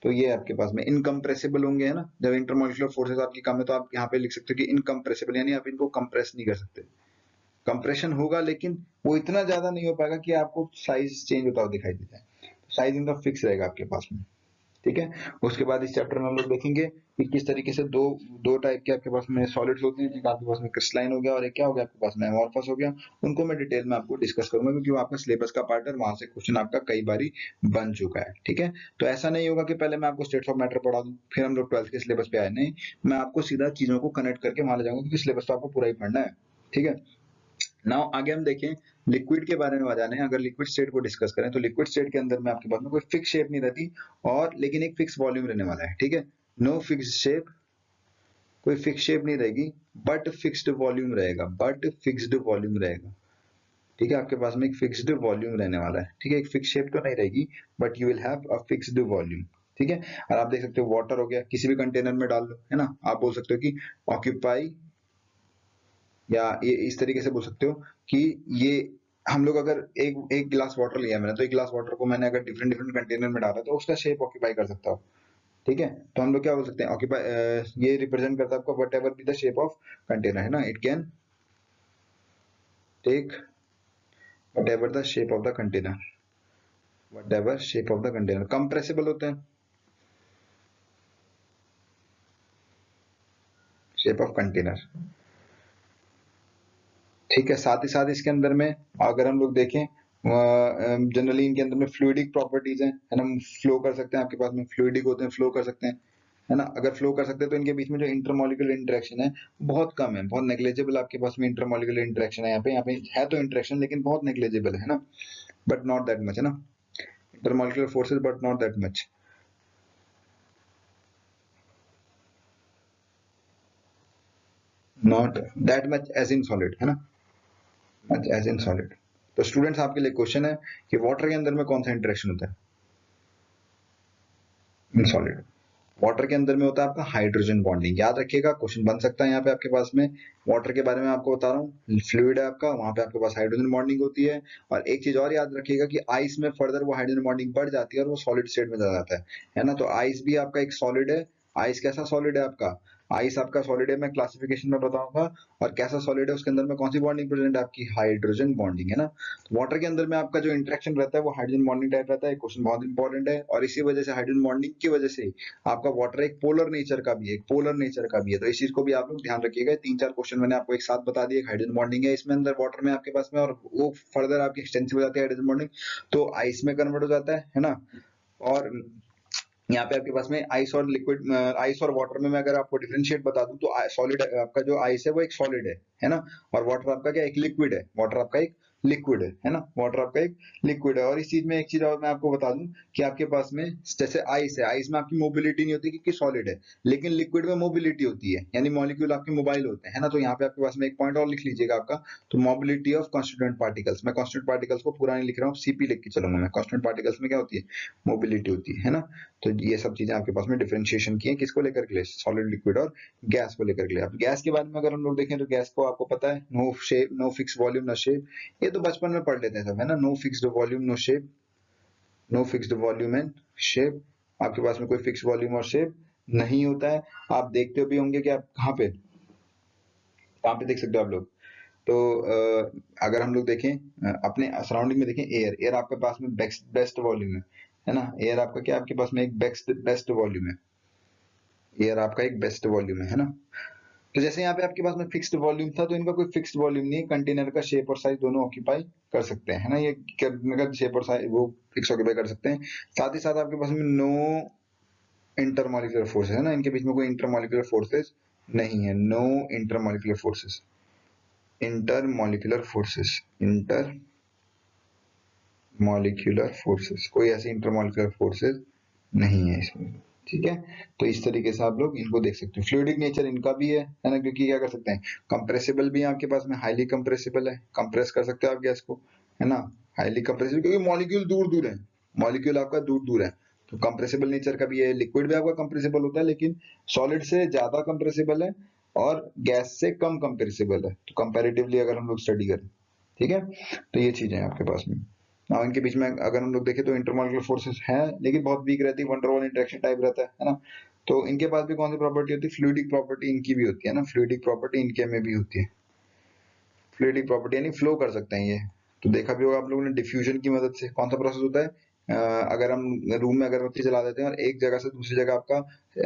तो ये आपके पास में इनकम्प्रेसिबल होंगे, है ना। जब इंटरमॉलिक्यूलर फोर्सेस आपकी कम है तो आप यहाँ पे लिख सकते हो कि इनकम्प्रेसिबल, यानी आप इनको कंप्रेस नहीं कर सकते। कंप्रेशन होगा लेकिन वो इतना ज्यादा नहीं हो पाएगा कि आपको साइज चेंज होता हुआ दिखाई देता है। साइज इनका फिक्स रहेगा आपके पास में, ठीक है। उसके बाद इस चैप्टर में हम लोग देखेंगे कि किस तरीके से दो टाइप के आपके पास में सॉलिड्स होते हैं, एक आपके पास में क्रिस्टलाइन हो गया और एक क्या हो गया आपके पास में एमोर्फस हो गया। उनको मैं डिटेल में आपको डिस्कस करूंगा क्योंकि वो आपका सिलेबस का पार्ट है, वहां से क्वेश्चन आपका कई बारी बन चुका है। ठीक है, तो ऐसा नहीं होगा कि पहले मैं आपको स्टेट्स ऑफ मैटर पढ़ा दूं फिर हम लोग 12th के सिलेबस पे आए, नहीं, मैं आपको सीधा चीजों को कनेक्ट करके वहां ले जाऊंगा क्योंकि सिलेबस तो आपको पूरा ही पढ़ना है। ठीक है, नाउ आगे हम देखें लिक्विड के बारे में आ जाने हैं। अगर लिक्विड स्टेट को डिस्कस करें तो लिक्विड स्टेट के अंदर में आपके पास में कोई फिक्स शेप नहीं रहती और लेकिन एक फिक्स वॉल्यूम रहने वाला है। ठीक है, नो फिक्स शेप, कोई फिक्स शेप नहीं रहेगी बट फिक्स्ड वॉल्यूम रहेगा, बट फिक्स्ड वॉल्यूम रहेगा। ठीक है, आपके पास में एक फिक्स्ड वॉल्यूम रहने वाला है। ठीक है, एक फिक्स शेप तो नहीं रहेगी but you will have a fixed volume. ठीक है, और आप देख सकते हो वाटर हो गया, किसी भी कंटेनर में डाल लो, है ना, आप बोल सकते हो कि ऑक्यूपाई, या ये इस तरीके से बोल सकते हो कि ये हम लोग अगर एक एक गिलास वाटर लिया मैंने, तो एक गिलास वाटर को मैंने अगर डिफरेंट डिफरेंट कंटेनर में डाला तो उसका शेप ऑक्यूपाई कर सकता हो। ठीक है, तो हम लोग क्या बोल सकते हैं, ऑक्यूपाई ये रिप्रेजेंट करता है आपको whatever be the shape of container, है ना, it can take whatever the shape of the container, whatever shape of the container. Compressible होते हैं, शेप ऑफ कंटेनर। ठीक है, साथ ही साथ इसके अंदर में अगर हम लोग देखें जनरली इनके अंदर में फ्लूइडिक प्रॉपर्टीज हैं, है ना, फ्लो कर सकते हैं, आपके पास में फ्लूइडिक होते हैं, फ्लो कर सकते हैं, है ना। अगर फ्लो कर सकते हैं तो इनके बीच में जो इंटरमॉलिक्यूलर इंटरेक्शन है बहुत कम है, बहुत नेग्लेजिबल आपके पास में इंटरमॉलिक्यूलर इंटरेक्शन है। यहाँ पे है तो इंटरेक्शन लेकिन बहुत नेग्लेजिबल है ना, बट नॉट दैट मच, है ना, intermolecular forces but not that much, not that much as in solid, है ना, मच एज इन सॉलिड। तो स्टूडेंट्स आपके लिए क्वेश्चन है कि वाटर के अंदर में कौन सा इंटरेक्शन होता है इन सॉलिड। वाटर के अंदर में होता है आपका हाइड्रोजन बॉन्डिंग, याद रखिएगा, क्वेश्चन बन सकता है यहाँ पे आपके पास में। वाटर के बारे में आपको बता रहा हूँ, फ्लूइड है आपका, वहां पे आपके पास हाइड्रोजन बॉन्डिंग होती है। और एक चीज और याद रखिएगा कि आइस में फर्दर वो हाइड्रोजन बॉन्डिंग बढ़ जाती है और वो सॉलिड स्टेट में जा जाता है ना। तो आइस भी आपका एक सॉलिड है। आइस कैसा सॉलिड है आपका, आइस आपका सॉलिड है, मैं क्लासिफिकेशन में बताऊंगा। और कैसा सॉलिड है, उसके अंदर में कौन सी बॉन्डिंग प्रेजेंट है आपकी, हाइड्रोजन बॉन्डिंग, है ना। तो वाटर के अंदर में आपका जो इंटरेक्शन रहता है वो हाइड्रोजन बॉन्डिंग टाइप रहता है। क्वेश्चन बहुत इंपॉर्टेंट है और इसी वजह से हाइड्रोजन बॉन्डिंग की वजह से आपका वाटर एक पोलर नेचर का भी है, एक पोलर नेचर का भी है। तो इस चीज को भी आप लोग ध्यान रखिएगा। 3-4 क्वेश्चन मैंने आपको एक साथ बता दिए, हाइड्रोजन बॉन्डिंग है इसमें अंदर वाटर में आपके पास में, और वो फर्दर आपकी एक्सटेंसिव हो जाती है हाइड्रोजन बॉन्डिंग, तो आइस में कन्वर्ट हो जाता है ना। और यहाँ पे आपके पास में आइस और लिक्विड, आइस और वाटर में मैं अगर आपको डिफरेंशिएट बता दूं तो सॉलिड आपका जो आइस है वो एक सॉलिड है ना। और वाटर आपका क्या, एक लिक्विड है, वाटर आपका एक लिक्विड है ना, वाटर आपका एक लिक्विड है। और इस चीज में एक चीज और मैं आपको बता दूं कि आपके पास में जैसे आइस है, आइस में आपकी मोबिलिटी नहीं होती क्योंकि सॉलिड है, लेकिन लिक्विड में मोबिलिटी होती है, यानी मॉलिक्यूल आपके मोबाइल होते हैं, है ना। तो यहाँ पे आपके पास में एक पॉइंट और लिख लीजिएगा आपका, तो मोबिलिटी ऑफ कॉन्स्टिट्यूएंट पार्टिकल्स, मैं कॉन्स्टिट्यूएंट पार्टिकल्स को पूरा नहीं लिख रहा हूँ, सीपी लिख के चलूंगा मैं। कॉन्स्टिट्यूएंट पार्टिकल्स में क्या होती है, मोबिलिटी होती है ना। तो ये सब चीजें आपके पास में डिफरेंशिएशन की है, किसको लेकर के लिए, सॉलिड, लिक्विड और गैस को लेकर के लिए। अब गैस के बारे में अगर हम लोग देखें तो गैस को आपको पता है, no shape, no fix volume, no shape, ये तो बचपन में पढ़ लेते हैं सब, है ना। No fixed volume, no shape, no fixed volume and shape, आपके पास में कोई फिक्स वॉल्यूम और शेप नहीं होता है। आप देखते भी होंगे कि आप कहाँ पे देख सकते हो आप लोग। तो अगर हम लोग देखें अपने सराउंडिंग में देखें, एयर, एयर आपके पास में बेस्ट वॉल्यूम है ना। एयर आपका क्या, आपके पास में एक बेस्ट वॉल्यूम है, एयर आपका एक बेस्ट वॉल्यूम है ना। तो जैसे यहाँ पे आपके पास में फिक्स्ड वॉल्यूम था, तो इनका कोई फिक्स्ड वॉल्यूम नहीं है, कंटेनर का शेप और साइज दोनों ऑक्यूपाई कर सकते हैं, है ना। ये कंटेनर का शेप और साइज वो फिक्स ऑक्यूपाई कर सकते हैं। साथ ही साथ आपके पास में नो इंटरमॉलिक्यूलर फोर्सेस, है ना, इनके बीच में कोई इंटरमॉलिक्यूलर फोर्सेस नहीं है, no intermolecular forces, intermolecular forces, intermolecular forces, कोई ऐसी इंटरमॉलिक्यूलर फोर्सेस नहीं है इसमें। ठीक है, तो इस तरीके से आप लोग इनको देख सकते हो। फ्लूइडिक नेचर इनका भी है ना, क्योंकि क्या कर सकते हैं, कंप्रेसिबल भी है आपके पास में, हाईली कंप्रेसिबल है, कंप्रेस कर सकते हो आप गैस को, है ना, हाईली कंप्रेसिबल, क्योंकि मॉलिक्यूल दूर दूर है, मॉलिक्यूल आपका दूर दूर है, तो कंप्रेसिबल नेचर का भी है। लिक्विड भी आपका कंप्रेसिबल होता है लेकिन सॉलिड से ज्यादा कंप्रेसिबल है और गैस से कम कंप्रेसिबल है, तो कंपैरेटिवली अगर हम लोग स्टडी करें। ठीक है, तो ये चीजें हैं आपके पास में। और इनके बीच में अगर हम लोग देखें तो इंटरमॉलिक्यूलर फोर्सेस हैं लेकिन बहुत वीक रहती है, one two one interaction type रहता है ना। तो इनके पास भी कौन सी प्रॉपर्टी होती है, फ्लूइडिक प्रॉपर्टी इनकी भी होती है ना, फ्लूइडिक प्रॉपर्टी इनके में भी होती है, फ्लूइडिक प्रॉपर्टी यानी फ्लो कर सकते हैं ये। तो देखा भी होगा आप लोगों ने, डिफ्यूजन की मदद से कौन सा प्रोसेस होता है, अगर हम रूम में अगरबत्ती जला देते हैं और एक जगह से दूसरी जगह आपका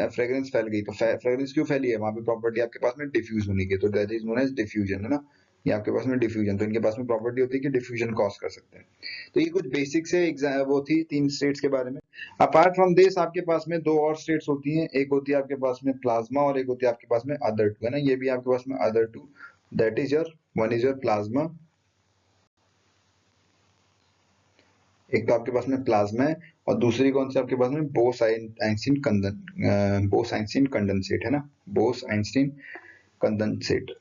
फ्रेग्रेंस फैल गई, तो फ्रेग्रेंस क्यों फैली है? वहां पे प्रॉपर्टी आपके पास में डिफ्यूज होने की, तो that is known as diffusion, है ना। ये आपके पास में डिफ्यूजन, तो इनके पास में प्रॉपर्टी होती है कि डिफ्यूजन कॉज कर सकते हैं। तो ये कुछ बेसिक से वो थी 3 स्टेट्स के बारे में। अपार्ट फ्रॉम दिस आपके पास में 2 और स्टेट्स होती हैं, एक होती है आपके पास में प्लाज्मा और एक होती है आपके पास में अदर टू, है ना। ये भी आपके पास में other two, that is your one is your plasma, एक तो आपके पास में प्लाज्मा है और दूसरी कौन सी आपके पास में बोस आइंस्टीन कंडेंसेट, है ना, Bose Einstein condensate,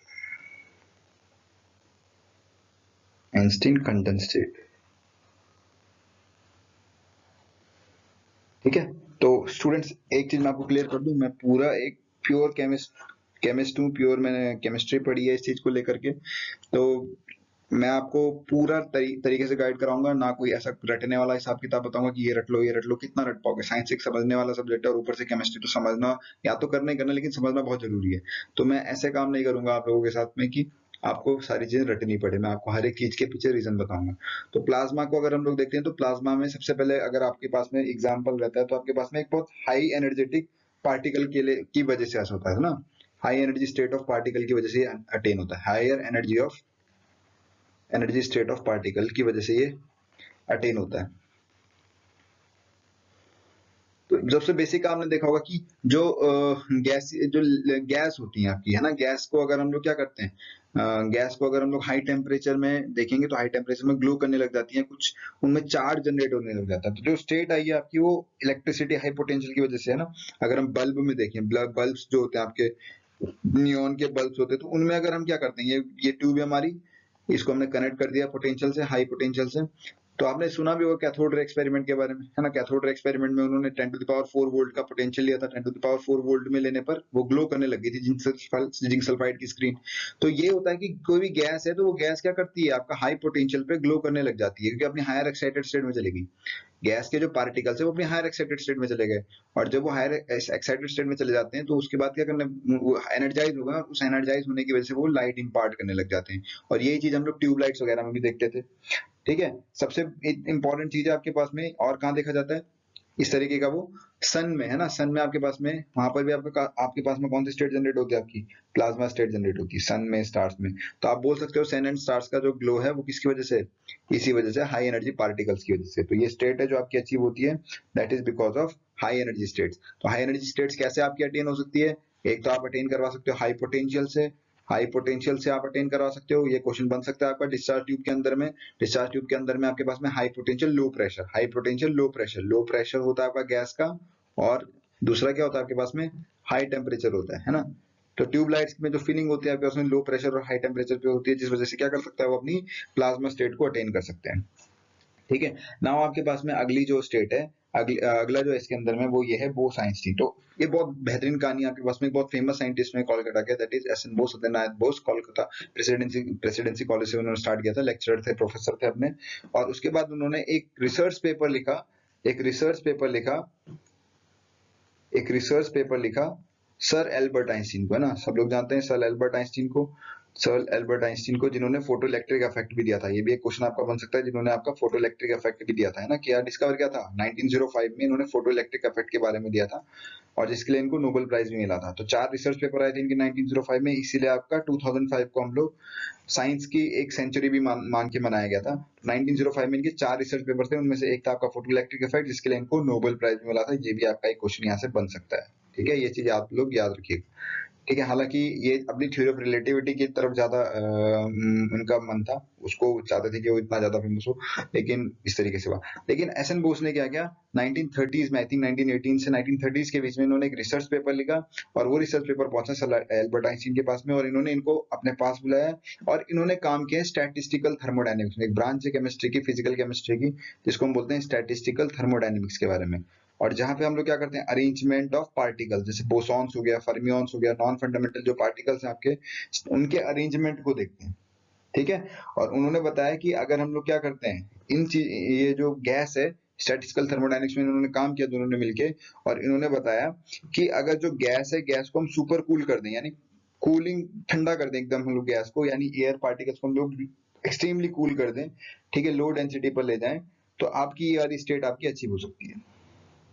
Einstein condensate. ठीक है, तो स्टूडेंट्स एक चीज मैं आपको क्लियर कर दूं, मैं पूरा एक प्योर केमिस्ट हूँ, प्योर मैंने केमिस्ट्री पढ़ी है इस चीज को लेकर के, तो मैं आपको पूरा तरीके से गाइड कराऊंगा, ना कोई ऐसा रटने वाला हिसाब किताब बताऊंगा कि ये रट लो ये रट लो, कितना रट पाओगे। साइंस एक समझने वाला सब्जेक्ट है और ऊपर से केमिस्ट्री, तो समझना या तो करना ही करना, लेकिन समझना बहुत जरूरी है। तो मैं ऐसे काम नहीं करूंगा आप लोगों के साथ में कि आपको सारी चीजें रटनी पड़े, मैं आपको हर एक चीज के पीछे रीजन बताऊंगा। तो प्लाज्मा को अगर हम लोग देखते हैं, तो प्लाज्मा में सबसे पहले अगर आपके पास में एग्जाम्पल रहता है, तो आपके पास में एक बहुत हाई एनर्जेटिक पार्टिकल के लिए की वजह से ऐसा होता है ना, high energy state of particle की वजह से अटेन होता है, higher energy state of particle की वजह से ये अटेन होता है। तो सबसे बेसिक आपने देखा होगा कि जो गैस होती है आपकी, है ना, गैस को अगर हम लोग क्या करते हैं, गैस को अगर हम लोग हाई टेम्परेचर में देखेंगे तो हाई टेम्परेचर में ग्लो करने लग जाती है कुछ, उनमें चार्ज जनरेट होने लग जाता है। तो जो स्टेट आई है आपकी वो इलेक्ट्रिसिटी हाई पोटेंशियल की वजह से, है ना। अगर हम बल्ब में देखें, बल्ब जो होते हैं आपके नियॉन के बल्ब होते हैं, तो उनमें अगर हम क्या करते हैं, ये ट्यूब है हमारी, इसको हमने कनेक्ट कर दिया पोटेंशियल से, हाई पोटेंशियल से। तो आपने सुना भी होगा कैथोड रे एक्सपेरिमेंट के बारे में, है ना। कैथोड रे एक्सपेरिमेंट में उन्होंने 10 टू द पावर 4 वोल्ट का पोटेंशियल लिया था, 10 टू द पावर 4 वोल्ट में लेने पर वो ग्लो करने लग गई थी जिंक सल्फाइड की स्क्रीन। तो ये होता है कि कोई भी गैस है, तो वो गैस क्या करती है, आपका हाई पोटेंशियल पे ग्लो करने लग जाती है, क्योंकि अपनी हायर एक्साइटेड स्टेट में चली गई। गैस के जो पार्टिकल्स है वो अपनी हायर एक्साइटेड स्टेट में चले गए, और जब वो हायर एक्साइटेड स्टेट में चले जाते हैं, तो उसके बाद क्या करने, वो एनर्जाइज होगा, और उस एनर्जाइज होने की वजह से वो लाइट इम्पार्ट करने लग जाते हैं। और यही चीज हम लोग ट्यूबलाइट्स वगैरह में भी देखते थे। ठीक है, सबसे इंपॉर्टेंट चीज है आपके पास में और कहाँ देखा जाता है इस तरीके का, वो सन में, है ना। सन में आपके पास में, वहां पर भी आपके पास में कौन सी स्टेट जनरेट होती है, आपकी प्लाज्मा स्टेट जनरेट होती है सन में, स्टार्स में। तो आप बोल सकते हो सन एंड स्टार्स का जो ग्लो है वो किसकी वजह से, इसी वजह से, हाई एनर्जी पार्टिकल्स की वजह से। तो ये स्टेट है जो आपकी अचीव होती है, that is because of high energy states. तो हाई एनर्जी स्टेट्स कैसे आपकी अटेन हो सकती है, एक तो आप अटेन करवा सकते हो हाई पोटेंशियल से, हाई पोटेंशियल से आप अटेन करवा सकते हो। ये क्वेश्चन बन सकता है आपका डिस्चार्ज ट्यूब के अंदर में, डिस्चार्ज ट्यूब के अंदर में आपके पास में high potential low pressure, high potential low pressure, low pressure होता है आपका गैस का, और दूसरा क्या होता है आपके पास में, हाई टेम्परेचर होता है ना। तो ट्यूबलाइट्स में जो फिलिंग होती है आपके पास में लो प्रेशर और हाई टेम्परेचर पे होती है, जिस वजह से क्या कर सकता है वो अपनी प्लाज्मा स्टेट को अटेन कर सकते हैं। ठीक है, नाउ आपके पास में अगली जो स्टेट है, अगला जो इसके अंदर में वो ये है बोस आइंस्टीन। तो ये बहुत बेहतरीन कहानी है, आपके पास में एक बहुत फेमस साइंटिस्ट है कोलकाता के, that is S N Bose, Satyanarayan Bose. Kolkata Presidency College से उन्होंने स्टार्ट किया था, लेक्चरर थे, प्रोफेसर थे अपने। और उसके बाद उन्होंने एक रिसर्च पेपर लिखा, एक रिसर्च पेपर लिखा एक रिसर्च पेपर लिखा सर एल्बर्ट आइंस्टीन को, है ना। सब लोग जानते हैं सर एल्बर्ट आइंस्टीन को, सर एल्बर्ट आइंस्टीन को, जिन्होंने फोटो इलेक्ट्रिक इफेक्ट भी दिया था। ये भी एक क्वेश्चन आपका बन सकता है, जिन्होंने आपका फोटो इलेक्ट्रिक इफेक्ट भी दिया था, है ना। क्या डिस्कवर किया था 1905 में इन्होंने फोटो इलेक्ट्रिक इफेक्ट के बारे में दिया था, और जिसके लिए इनको नोबेल प्राइज भी मिला था। तो 4 रिसर्च पेपर आए थे इनके 1905 में, इसीलिए आपका 2005 को हम लोग साइंस की एक सेंचुरी भी मान के मनाया गया था। 1905 में इनके 4 रिसर्च पेपर थे, उनमें से एक था आपका फोटो इलेक्ट्रिक इफेक्ट, जिसके लिए इनको नोबेल प्राइज भी मिला था। ये भी आपका एक क्वेश्चन यहाँ से बन सकता है। ठीक है, ये चीज आप लोग याद रखिएगा। ठीक है, हालांकि ये अपनी थ्योरी ऑफ रिलेटिविटी की तरफ ज्यादा उनका मन था, उसको चाहते थे कि वो इतना ज्यादा फेमस हो, लेकिन इस तरीके से हुआ। लेकिन एस एन बोस ने क्या किया 1930s में, आई थिंक 1918 से 1930s के बीच में इन्होंने एक रिसर्च पेपर लिखा, और वो रिसर्च पेपर पहुंचा सर एल्बर्ट आइंस्टीन के पास में, और इन्होंने इनको अपने पास बुलाया, और इन्होंने काम किया स्टैटिस्टिकल थर्मोडायनेमिक्स में, एक ब्रांच है केमिस्ट्री की, फिजिकल केमिस्ट्री की, जिसको हम बोलते हैं स्टैटिस्टिकल थर्मोडायनेमिक्स के बारे में। और जहां पे हम लोग क्या करते हैं, अरेंजमेंट ऑफ पार्टिकल्स, जैसे बोसॉन्स हो गया, फर्मियंस हो गया, नॉन फंडामेंटल जो पार्टिकल्स हैं आपके, उनके अरेंजमेंट को देखते हैं। ठीक है, और उन्होंने बताया कि अगर हम लोग क्या करते हैं, ये जो गैस है, स्टैटिस्टिकल थर्मोडायनेमिक्स में इन्होंने काम किया दोनों ने मिलके, और इन्होंने बताया कि अगर जो गैस है, गैस को हम सुपर कूल कर दें, यानी कूलिंग, ठंडा कर दें एकदम हम लोग गैस को, यानी एयर पार्टिकल्स को हम लोग एक्सट्रीमली कूल कर दें, ठीक है, लो डेंसिटी पर ले जाएं, तो आपकी ये वाली स्टेट आपकी अचीव हो सकती है।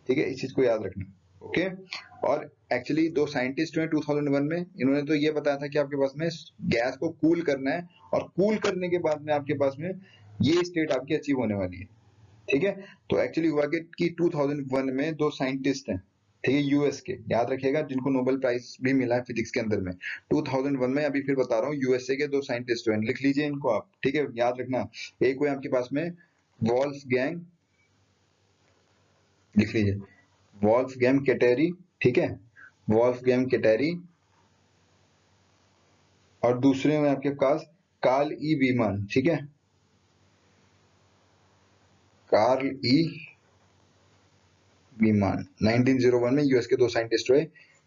ठीक है, इस चीज को याद रखना। ओके, और एक्चुअली दो साइंटिस्ट हुए 2001 में, इन्होंने तो ये बताया था कि आपके पास में गैस को कूल करना है, और कूल करने के बाद में आपके पास में ये स्टेट आपकी अचीव होने वाली है। ठीक है, तो एक्चुअली हुआ कि 2001 में दो साइंटिस्ट हैं, ठीक है, यूएस के, याद रखिएगा, जिनको नोबेल प्राइज भी मिला है फिजिक्स के अंदर में 2001 में। अभी फिर बता रहा हूँ, यूएसए के दो साइंटिस्ट हैं, लिख लीजिए इनको आप, ठीक है, याद रखना। एक हुए आपके पास में वॉल्फ्गैंग, लिख लीजिए, वॉल्फ्गैंग केटेरी, ठीक है, वॉल्फ्गैंग केटेरी, और दूसरे में आपके पास कार्ल ई वीमान, ठीक है, कार्ल ई वीमान। 1901 में यूएस के दो साइंटिस्ट हुए,